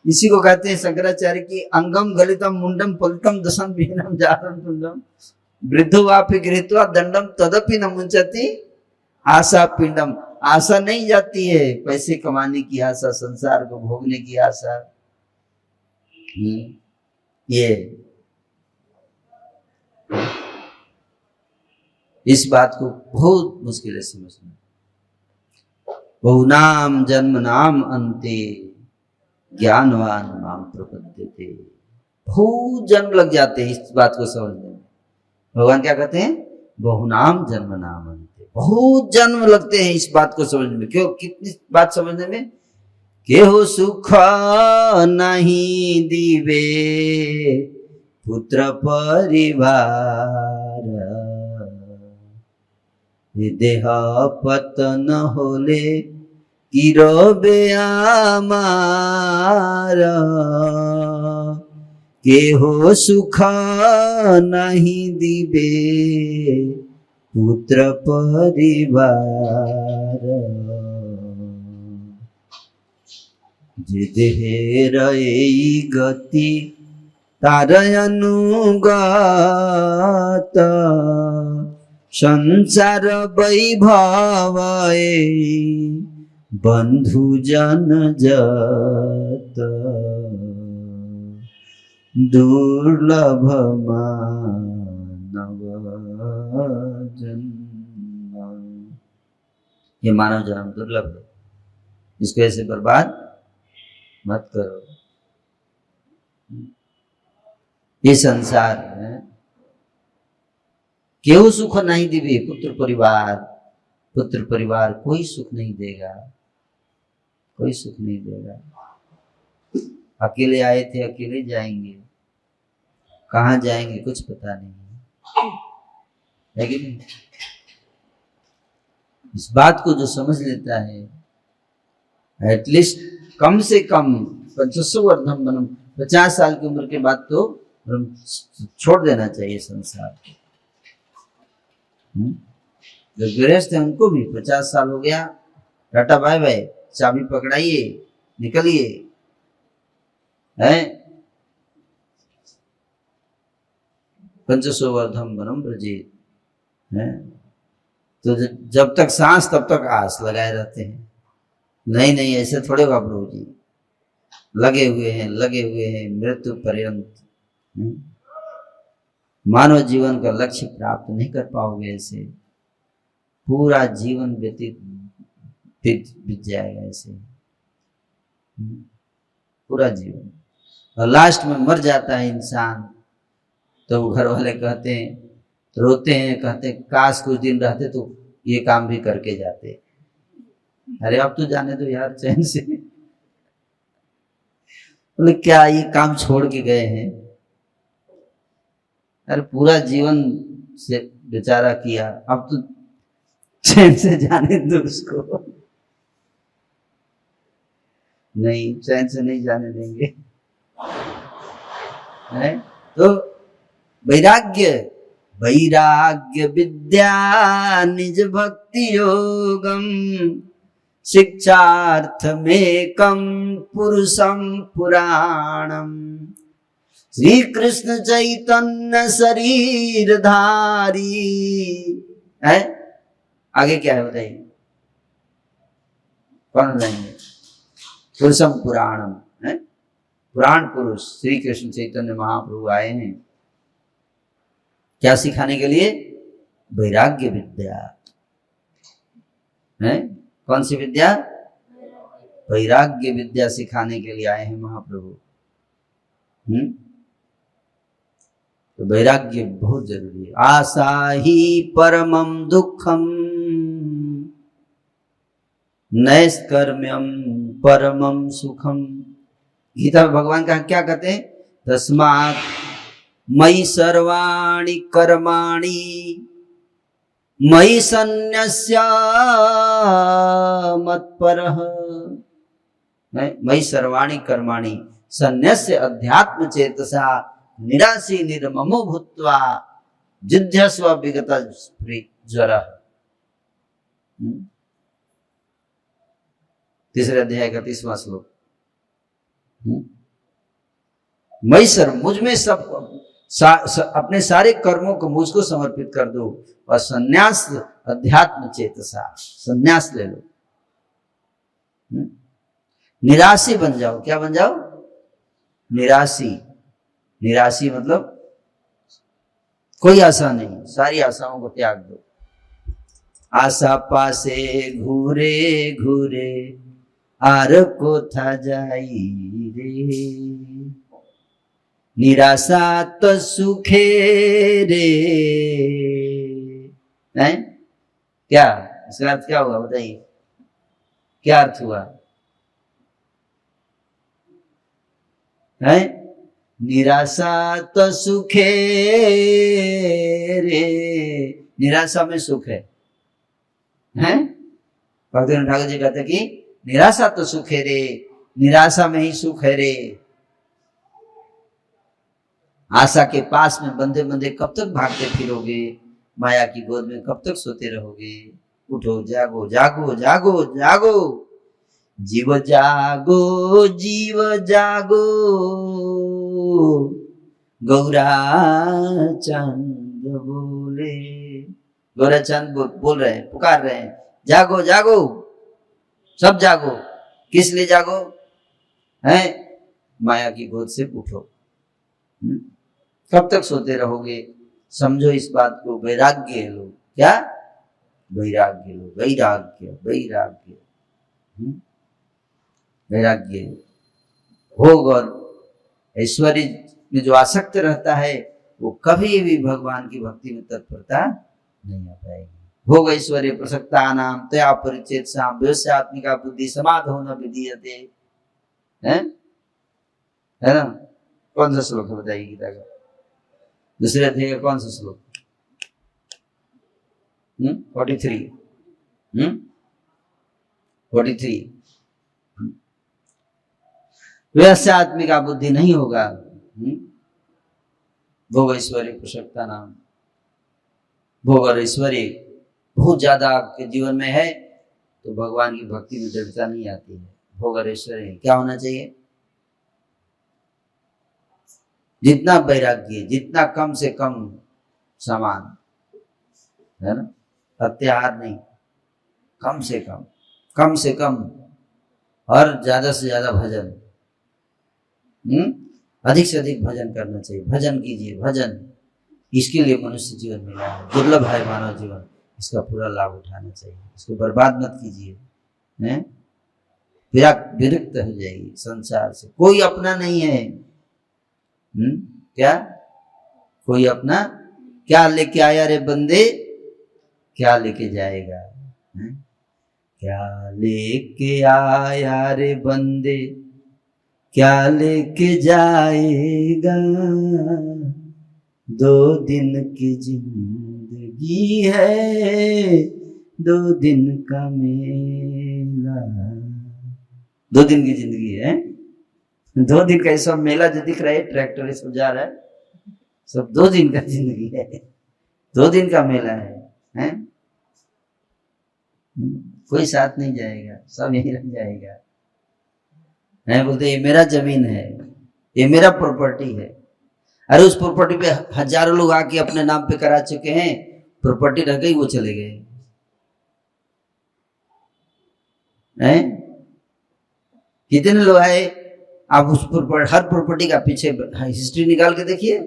इसी को कहते हैं शंकराचार्य की अंगम गलितम मुंडम पलितम दशम विहीनम जारम तुंडम वृद्धो वापि गृहीत्वा दंडम तदपि न मुंचति आशा पिंडम। आशा नहीं जाती है, पैसे कमाने की आशा, संसार को भोगने की आशा। ये इस बात को बहुत मुश्किल है समझना। बहुनाम जन्म नाम अंते ज्ञानवान माम प्रपद्यते। बहुत जन्म लग जाते हैं इस बात को समझने में। भगवान क्या कहते हैं, बहुनाम जन्म नाम अंते, बहुत जन्म लगते हैं इस बात को समझने में। क्यों, कितनी बात समझने में, केहो सुख नहीं दिवे पुत्र परिवार, देह पतन होले किरबे आमार, केहो सुख नहीं दिवे पुत्र परिवार, जे देहेर गति तारय अनुगत संसार वैभवए बंधु जन जत दुर्लभ मानव जन्म। ये मानव जन्म दुर्लभ है, इसको ऐसे बर्बाद मत करो। ये संसार में केहू सुख नहीं दिवे, पुत्र परिवार कोई सुख नहीं देगा, कोई सुख नहीं देगा। अकेले आए थे अकेले जाएंगे, कहाँ जाएंगे कुछ पता नहीं है कि नहीं। इस बात को जो समझ लेता है, एटलीस्ट कम से कम 50 वर्धम बनम 50 साल की उम्र के बाद तो छोड़ देना चाहिए संसार। जो गृहस्थ है उनको भी 50 साल हो गया, टाटा बाय बाय, चाबी पकड़ाइए निकलिए, है 50 वर्धम बनम ब्रजेत है। तो जब तक सांस तब तक आस लगाए रहते हैं। नहीं ऐसे थोड़े होगा प्रभु जी, लगे हुए हैं मृत्यु पर्यंत। मानव जीवन का लक्ष्य प्राप्त नहीं कर पाओगे, ऐसे पूरा जीवन बीत जाएगा ऐसे, पूरा जीवन। और लास्ट में मर जाता है इंसान तो घर वाले कहते हैं, रोते हैं, कहते हैं काश कुछ दिन रहते तो ये काम भी करके जाते। अरे अब तो जाने दो यार चैन से। बोले क्या ये काम छोड़ के गए हैं? अरे पूरा जीवन से बेचारा किया, अब तो चैन से जाने दो उसको। नहीं, चैन से नहीं जाने देंगे। है तो वैराग्य विद्या निज भक्ति योगम शिक्षार्थमेकं पुरुषं पुराणम श्री कृष्ण चैतन्य शरीरधारी है। आगे क्या है बताइए, कौन बताएंगे? पुरुषम पुराणम है, पुराण पुरुष श्री कृष्ण चैतन्य महाप्रभु आए हैं क्या सिखाने के लिए? वैराग्य विद्या है। कौन सी विद्या? वैराग्य विद्या सिखाने के लिए आए हैं महाप्रभु। तो वैराग्य बहुत जरूरी है। आशा ही परमम दुखम नैष्कर्म्यम परमम सुखम। गीता में भगवान का क्या कहते हैं? तस्मात् मयि सर्वाणि कर्माणि मयि सन्न्यस्य मत्परः। मयि सर्वाणि कर्माणि सन्न्यस्य अध्यात्म चेतसा निराशी निर्ममो भूत्वा जिध्यस्व विगत ज्वरः। तीसरे अध्याय का 30वां श्लोक। मैं सर मुझ में सब अपने सारे कर्मों को मुझको समर्पित कर दो और संन्यास अध्यात्म चेतसा, संन्यास ले लो, निराशी बन जाओ। क्या बन जाओ? निराशी। निराशी मतलब कोई आशा नहीं, सारी आशाओं को त्याग दो। आशा पासे घूरे घूरे आर को था जाई रे, निराशा तो सुखे रे। हैं? क्या इसका अर्थ क्या हुआ बताइए? क्या अर्थ हुआ? है निराशा तो सुखे रे, निराशा में सुख है। हैं? भक्तिनाथ ठाकुर जी कहते कि निराशा तो सुख है रे, निराशा में ही सुख है रे। आशा के पास में बंधे बंधे कब तक भागते फिरोगे? माया की गोद में कब तक सोते रहोगे? उठो, जागो जागो जागो जागो, जीव जागो जीव जागो, गौरा चंद बोले, गौरा चंद बोल रहे हैं, पुकार रहे हैं, जागो जागो, सब जागो। किस लिए जागो? हैं? माया की गोद से उठो। कब तक सोते रहोगे? समझो इस बात को, वैराग्य लो। क्या? वैराग्य लो, वैराग्य वैराग्य। वैराग्य। भोग और ऐश्वर्य में जो आसक्त रहता है वो कभी भी भगवान की भक्ति में तत्परता नहीं आ पाएगी। भोग ऐश्वर्य प्रसक्ता नाम तया परिचेत साम व्यवसायत्मिका बुद्धि समाधो न विधीयते। है ना? कौन सा श्लोक है बताइए गीता का? दूसरे अध्याय का कौन सा श्लोक? 43। 43। व्यवसायत्मिका बुद्धि नहीं होगा। भोग ऐश्वर्य प्रसक्ता नाम, भोग और ऐश्वर्य बहुत ज्यादा आपके जीवन में है तो भगवान की भक्ति में दृढ़ता नहीं आती है। भोग और ऐश्वर्य क्या होना चाहिए? जितना वैराग्य, जितना कम से कम सामान, है ना? अत्याहार नहीं, कम से कम, कम से कम, और ज्यादा से ज्यादा भजन। अधिक से अधिक भजन करना चाहिए। भजन कीजिए, भजन। इसके लिए मनुष्य जीवन मिला है, दुर्लभ है मानव जीवन। इसका पूरा लाभ उठाना चाहिए, इसको बर्बाद मत कीजिए। हैं? विरक्त हो जाइए संसार से। कोई अपना नहीं है। क्या? कोई अपना क्या लेके आया रे बंदे, क्या लेके जाएगा? क्या लेके आया रे बंदे, क्या लेके जाएगा? 2 दिन की जिंदगी है, 2 दिन का मेला। 2 दिन की जिंदगी है, 2 दिन का सब मेला जो दिख रहा है, ट्रैक्टर सब जा रहा है, सब 2 दिन का जिंदगी है, 2 दिन का मेला है? कोई साथ नहीं जाएगा, सब यहीं रह जाएगा। है बोलते ये मेरा जमीन है, ये मेरा प्रॉपर्टी है। अरे उस प्रॉपर्टी पे हजारों लोग आके अपने नाम पे करा चुके हैं, प्रॉपर्टी रह गई, वो चले गए। हैं? कितने लोग आए? आप उस हर प्रॉपर्टी का पीछे हिस्ट्री निकाल के देखिए,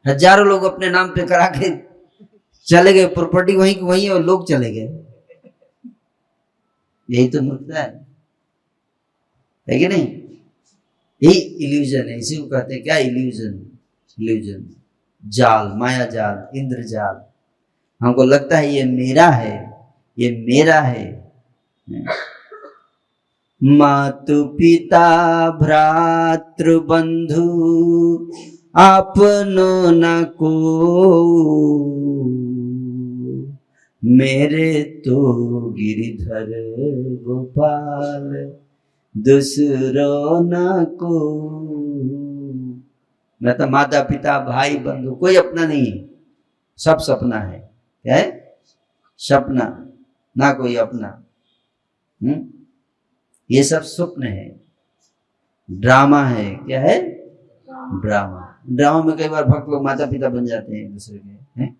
हजारों लोग अपने नाम पे करा के चले गए, प्रॉपर्टी वहीं की वहीं और लोग चले गए। यही तो मूर्खता है कि नहीं? यही इल्यूजन है। इसी को कहते हैं क्या? इल्यूजन। इल्यूजन, जाल, माया जाल, इंद्र जाल। हमको लगता है ये मेरा है, ये मेरा है। मातु पिता भ्रातृ बंधु आपनो न को, मेरे तो गिरिधर गोपाल दूसरो न को। मैं तो माता पिता भाई बंधु कोई अपना नहीं है, सब सपना है। क्या है? सपना, ना कोई अपना। ये सब स्वप्न है, ड्रामा है। क्या है? ड्रामा। ड्रामा में कई बार भक्त लोग माता पिता बन जाते हैं एक दूसरे के, हैं?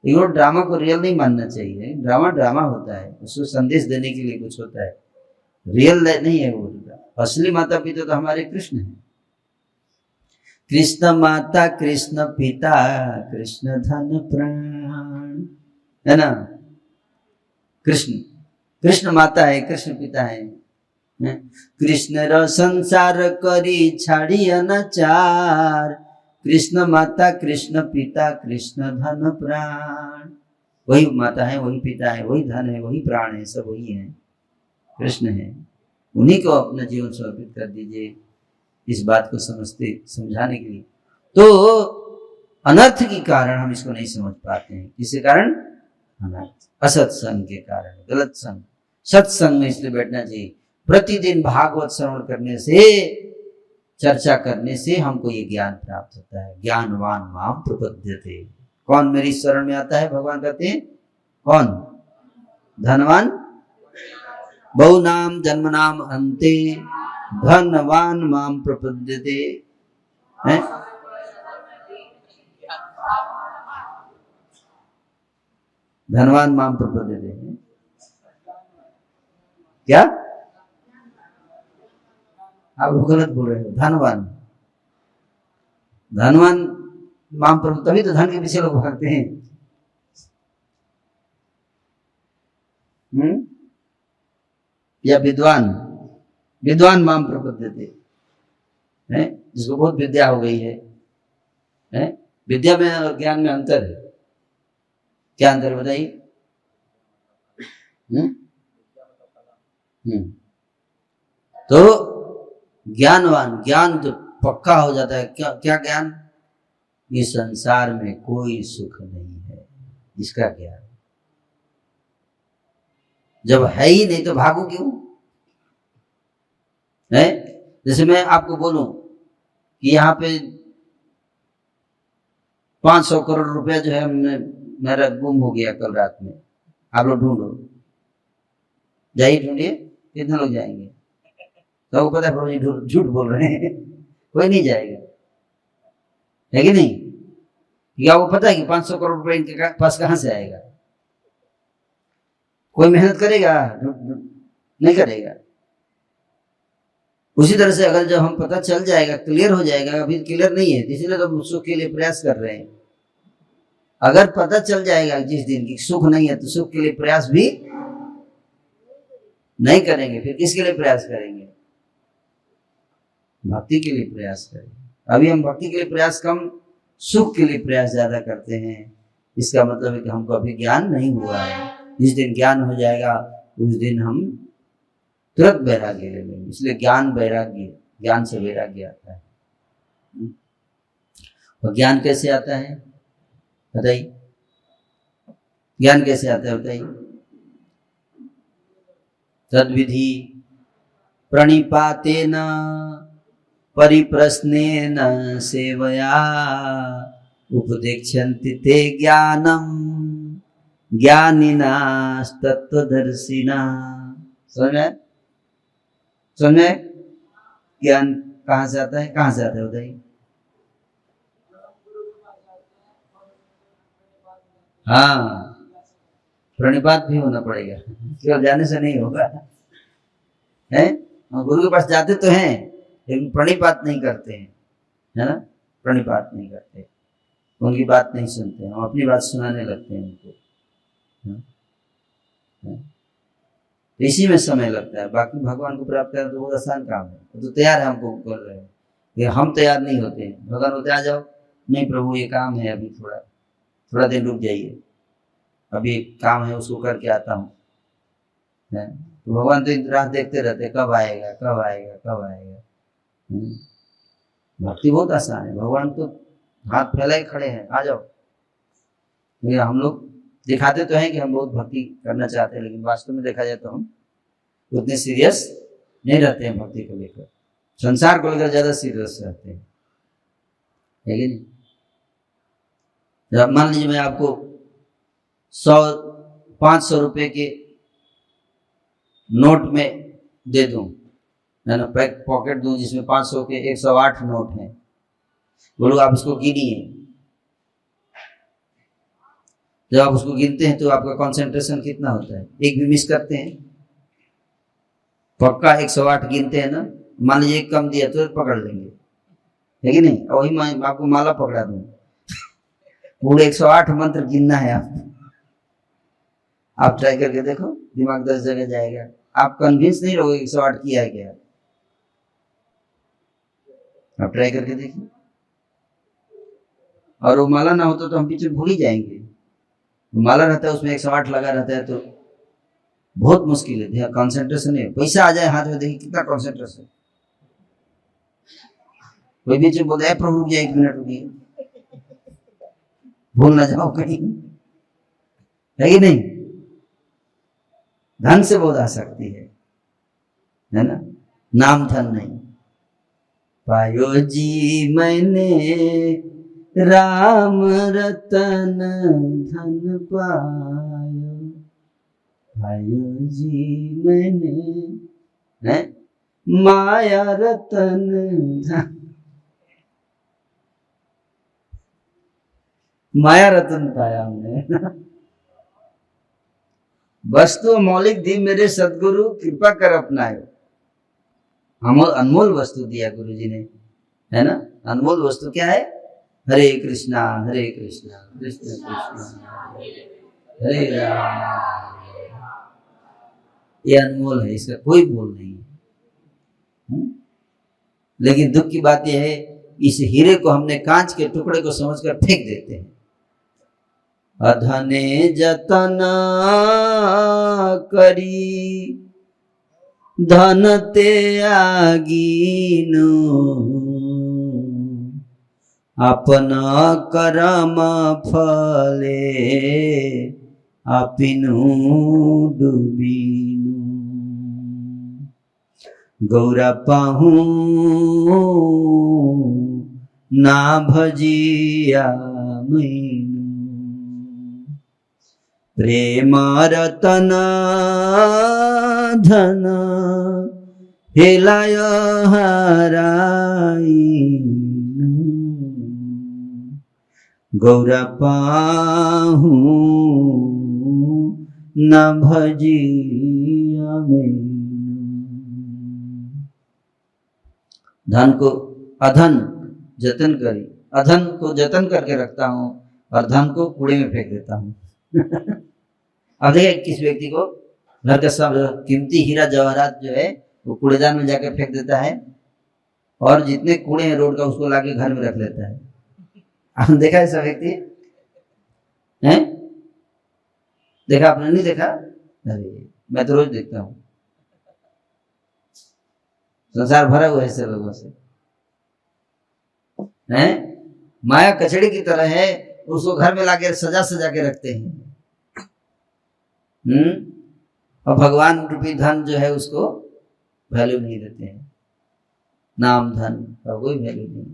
वो ड्रामा को रियल नहीं मानना चाहिए। ड्रामा ड्रामा होता है, उसको संदेश देने के लिए कुछ होता है, रियल नहीं है वो। असली माता पिता तो हमारे कृष्ण हैं। कृष्ण माता, कृष्ण पिता, कृष्ण धन प्राण, है ना? कृष्ण, कृष्ण माता है, कृष्ण पिता है। कृष्ण रो संसार करी छाड़ी अनाचार, कृष्ण माता, कृष्ण पिता, कृष्ण धन प्राण। वही माता है, वही पिता है, वही धन है, वही प्राण है, सब वही है, कृष्ण है। उन्हीं को अपना जीवन समर्पित कर दीजिए, इस बात को समझाने के लिए। तो अनर्थ के कारण हम इसको नहीं समझ पाते हैं। किसके कारण? अनर्थ, असत्संग के कारण, गलत संग। सत्संग में इसलिए बैठना चाहिए। प्रतिदिन भागवत श्रवण करने से, चर्चा करने से हमको ये ज्ञान प्राप्त होता है। ज्ञानवान माम प्रपद्यते। कौन मेरी शरण में आता है? भगवान कहते हैं कौन? धनवान बहुनाम जन्मनाम अंते धनवान माम प्रपद्यते। हैं? धनवान माम प्रपद्यते हैं क्या? आप लोग गलत बोल रहे हो। धनवान धनवान माम प्रपद्यते, तभी तो धन के पीछे लोग भागते हैं। या विद्वान विद्वान माम प्रपद्यते हैं, जिसको बहुत विद्या हो गई है, हैं? विद्या में और ज्ञान में अंतर है। क्या अंतर बताइए? तो ज्ञानवान, ज्ञान जो पक्का हो जाता है, क्या क्या ज्ञान? इस संसार में कोई सुख नहीं है, इसका ज्ञान। जब है ही नहीं तो भागो क्यों? है? जैसे मैं आपको बोलूं कि यहाँ पे 500 करोड़ रुपया जो है हमने, मेरा गुम हो गया कल रात में, आप लोग ढूंढो, जाइए ढूंढिए। कितने लोग जाएंगे? तो पता है प्रभु जी झूठ बोल रहे हैं, कोई नहीं जाएगा, है कि नहीं? क्या वो पता है कि 500 करोड़ रुपए इनके पास कहां से आएगा? कोई मेहनत करेगा? नहीं करेगा। उसी तरह से अगर जब हम पता चल जाएगा, क्लियर हो जाएगा, अभी क्लियर नहीं है, इसीलिए तो हम सुख के लिए प्रयास कर रहे हैं। अगर पता चल जाएगा जिस दिन की सुख नहीं है, तो सुख के लिए प्रयास भी नहीं करेंगे। फिर किसके लिए प्रयास करेंगे? भक्ति के लिए प्रयास करेंगे। अभी हम भक्ति के लिए प्रयास कम, सुख के लिए प्रयास ज्यादा करते हैं। इसका मतलब है कि हमको अभी ज्ञान नहीं हुआ है। जिस दिन ज्ञान हो जाएगा उस दिन हम तुरंत वैराग्य ले लेंगे। इसलिए ज्ञान वैराग्य, ज्ञान से वैराग्य आता है। और ज्ञान कैसे आता है बताइए? ज्ञान कैसे आता है बताइए? तद्विधि प्रणिपातेन परिप्रश्नेन सेवया उपदेक्षन्ति ते ज्ञानम ज्ञानिनास्तत्त्वदर्शिना। समझ में? समझ में? ज्ञान कहाँ से आता है? कहाँ से आता है बताइए? हाँ, प्रणिपात भी होना पड़ेगा, केवल जाने से नहीं होगा, है? गुरु के पास जाते तो हैं लेकिन प्रणिपात नहीं करते हैं, है ना? प्रणिपात नहीं करते, उनकी बात नहीं सुनते, हम अपनी बात सुनाने लगते हैं उनको। तो इसी में समय लगता है। बाकी भगवान को प्राप्त करना तो बहुत आसान काम है, तो तैयार है हमको बोल रहे हैं, लेकिन हम तैयार नहीं होते हैं। भगवान बोलते आ जाओ, नहीं प्रभु ये काम है, अभी थोड़ा दिन रुक जाइए, अभी काम है उसको करके आता हूँ। तो भगवान तो राह देखते रहते, कब आएगा कब आएगा कब आएगा। भक्ति बहुत आसान है, भगवान तो हाथ फैलाए खड़े हैं, आ जाओ। हम लोग दिखाते तो हैं कि हम बहुत भक्ति करना चाहते हैं, लेकिन वास्तव में देखा जाए तो हम उतने सीरियस नहीं रहते हैं भक्ति को लेकर, संसार को लेकर ज्यादा सीरियस रहते हैं, है कि नहीं? जब मान लीजिए मैं आपको 500 रुपए के नोट में दे दूं, है ना, पॉकेट दूं जिसमें 500 के 108 नोट हैं, बोलो आप इसको गिनिए। जब आप उसको गिनते हैं तो आपका कंसंट्रेशन कितना होता है? एक भी मिस करते हैं? पक्का 108 गिनते हैं ना? मान लीजिए एक कम दिया तो पकड़ लेंगे, है कि नहीं? और वही मैं आपको माला पकड़ा दूं, पूरे 108 मंत्र गिनना है आप ट्राई करके देखो, दिमाग 10 जगह जाएगा, आप कन्विंस नहीं रहोगे 108 किया है क्या। आप ट्राई करके देखिए। और वो माला ना होता तो हम पीछे भूल ही जाएंगे, माला रहता है उसमें 108 लगा रहता है, तो बहुत मुश्किल है, कंसंट्रेशन है। पैसा आ जाए हाथ में, देखिए कितना कंसंट्रेशन। कोई बीच में बोलते प्रभु रुक जाए, 1 मिनट रुकिए, भूल ना जाओ कहीं, है कि नहीं? धन से बहुत आसक्ति है ना? नाम धन नहीं। पायो जी मैंने राम रतन धन पायो, पायो जी मैंने, है? माया रतन धन। माया रतन पाया हमने। वस्तु मौलिक दी मेरे सदगुरु, कृपा कर अपनायो। हम अनमोल वस्तु दिया गुरु जी ने, है ना। अनमोल वस्तु क्या है? हरे कृष्णा कृष्ण कृष्ण हरे राम। ये अनमोल है, इसका कोई मोल नहीं है। लेकिन दुख की बात यह है, इस हीरे को हमने कांच के टुकड़े को समझकर फेंक देते हैं। अधने जतना करी धन ते आगीनु, अपना कर्म फले आपिनु डूबीनु। गौरा पाहू ना भजिया मैनु, प्रेम रतन धन हेलाय हराई। गौरा पाहू न भजिया मैनु। धन को अधन जतन करी, अधन को जतन करके रखता हूँ और धन को कूड़े में फेंक देता हूँ। अब देखिए किस व्यक्ति को घर का सब कीमती हीरा जवाहरात जो है वो कूड़ेदान में जाकर फेंक देता है, और जितने कूड़े हैं रोड का उसको लाके घर में रख लेता है। आपने देखा ऐसा व्यक्ति है? देखा आपने? नहीं देखा? अरे मैं तो रोज देखता हूँ, संसार भरा हुआ है ऐसे लोगों से। हैं? माया कचड़ी की तरह है, उसको घर में लाके सजा सजा के रखते हैं। और भगवान रूपी धन जो है उसको वैल्यू नहीं देते हैं। नाम धन का कोई वैल्यू नहीं।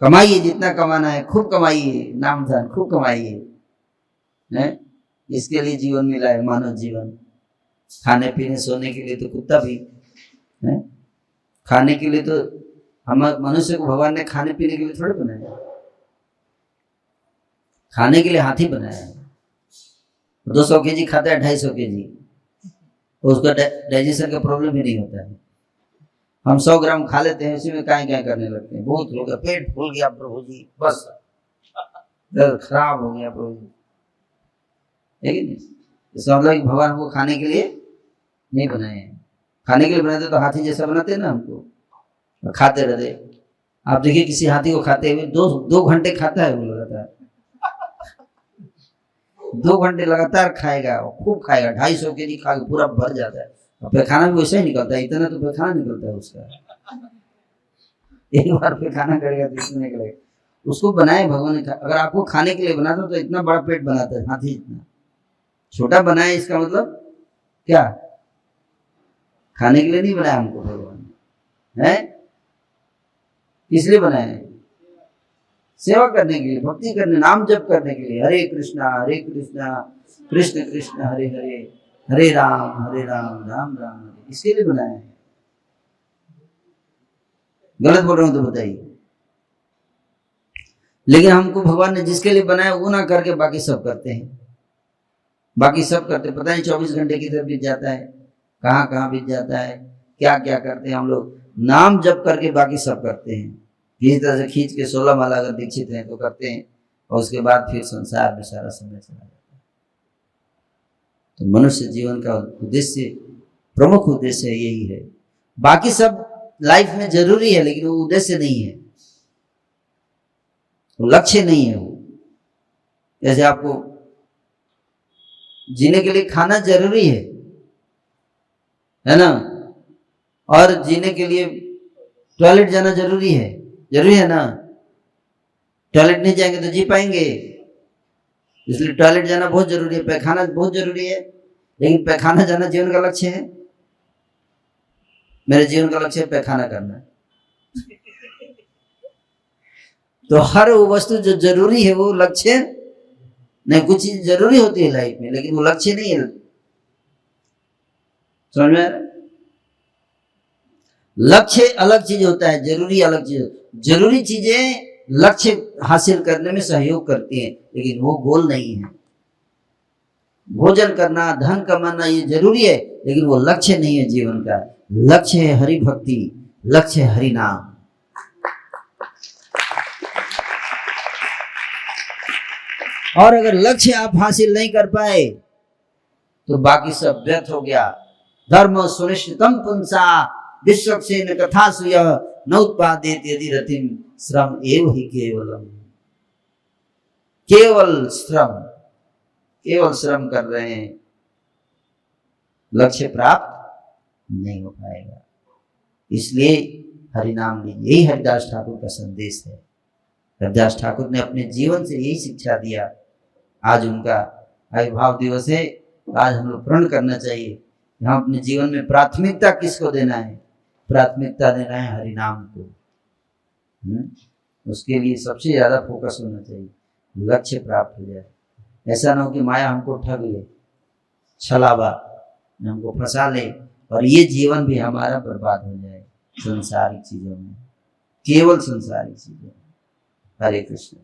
कमाइए जितना कमाना है, खूब कमाइए, नाम धन खूब कमाइए, हैं? इसके लिए जीवन मिला है, मानव जीवन। खाने पीने सोने के लिए तो कुत्ता भी है, खाने के लिए तो हम मनुष्य को भगवान ने खाने पीने के लिए थोड़े बनाया, खाने के लिए हाथी बनाया है। 200 केजी खाता है, 250 केजी, उसका डाइजेशन का प्रॉब्लम भी नहीं होता है। हम 100 ग्राम खा लेते हैं, उसी में काय करने लगते हैं। बहुत हो गया, पेट फूल गया प्रभु जी, बस खराब हो गया प्रभु जी, है कि नहीं? इसका मतलब भगवान हमको खाने के लिए नहीं बनाए हैं। खाने के लिए बनाते तो हाथी जैसा बनाते ना हमको, खाते रहते। आप देखिए किसी हाथी को खाते हुए 2 घंटे खाता है वो लगातार, 2 घंटे लगातार खाएगा, खूब खाएगा, 250 केजी खा के पूरा भर जाता है। पैखाना भी वैसा ही निकलता है, इतना तो पैखाना निकलता है उसका। एक बार पैखाना करेगा तो इतना निकलेगा। उसको बनाए भगवान ने। अगर आपको खाने के लिए बनाता तो इतना बड़ा पेट बनाता है, हाथी इतना छोटा बनाए, इसका मतलब क्या? खाने के लिए नहीं बनाया हमको भगवान है, इसलिए बनाया है सेवा करने के लिए, भक्ति करने, नाम जप करने के लिए। हरे कृष्णा कृष्ण कृष्ण हरे हरे, हरे राम राम राम हरे, इसके लिए बनाया है। गलत बोल रहा हूं तो बताइए। लेकिन हमको भगवान ने जिसके लिए बनाया वो ना करके बाकी सब करते हैं, बाकी सब करते, पता नहीं 24 घंटे किधर बीत जाता है, कहाँ कहाँ बीत जाता है, क्या क्या करते हैं हम लोग। नाम जप करके बाकी सब करते हैं। किसी तरह से खींच के 16 माला अगर दीक्षित हैं तो करते हैं, और उसके बाद फिर संसार में सारा समय चला जाता है। तो मनुष्य जीवन का उद्देश्य, प्रमुख उद्देश्य यही है। बाकी सब लाइफ में जरूरी है, लेकिन वो उद्देश्य नहीं है, वो लक्ष्य नहीं है। वो जैसे आपको जीने के लिए खाना जरूरी है ना, और जीने के लिए टॉयलेट जाना जरूरी है ना। टॉयलेट नहीं जाएंगे तो जी पाएंगे, इसलिए टॉयलेट जाना बहुत जरूरी है, पैखाना बहुत जरूरी है। लेकिन पैखाना जाना जीवन का लक्ष्य है? मेरे जीवन का लक्ष्य है पैखाना करना। तो हर वो वस्तु जो जरूरी है वो लक्ष्य नहीं। कुछ चीज जरूरी होती है लाइफ में, लेकिन वो लक्ष्य नहीं है। समझ में आ रहा है? लक्ष्य अलग चीज होता है, जरूरी अलग चीज। जरूरी चीजें लक्ष्य हासिल करने में सहयोग करती हैं, लेकिन वो गोल नहीं है। भोजन करना, धन कमाना ये जरूरी है, लेकिन वो लक्ष्य नहीं है जीवन का। लक्ष्य है हरि भक्ति, लक्ष्य है हरि नाम। और अगर लक्ष्य आप हासिल नहीं कर पाए तो बाकी सब व्यर्थ हो गया। धर्म सुनिश्चितम पुंसा विश्वक्सेन कथा सुय न उत्पादेत यदि रतिम श्रम एव ही केवलम। केवल श्रम कर रहे हैं, लक्ष्य प्राप्त नहीं हो पाएगा। इसलिए हरिनाम में यही हरिदास ठाकुर का संदेश है। हरिदास ठाकुर ने अपने जीवन से यही शिक्षा दिया। आज उनका आविर्भाव दिवस है, आज हम लोग प्रण करना चाहिए कि हम अपने जीवन में प्राथमिकता किसको देना है? प्राथमिकता देना है हरिनाम को। उसके लिए सबसे ज्यादा फोकस होना चाहिए, लक्ष्य प्राप्त हो जाए। ऐसा ना हो कि माया हमको ठग ले, छलावा हमको फंसा ले और ये जीवन भी हमारा बर्बाद हो जाए संसारिक चीजों में, केवल संसारिक चीजों में। हरे कृष्ण।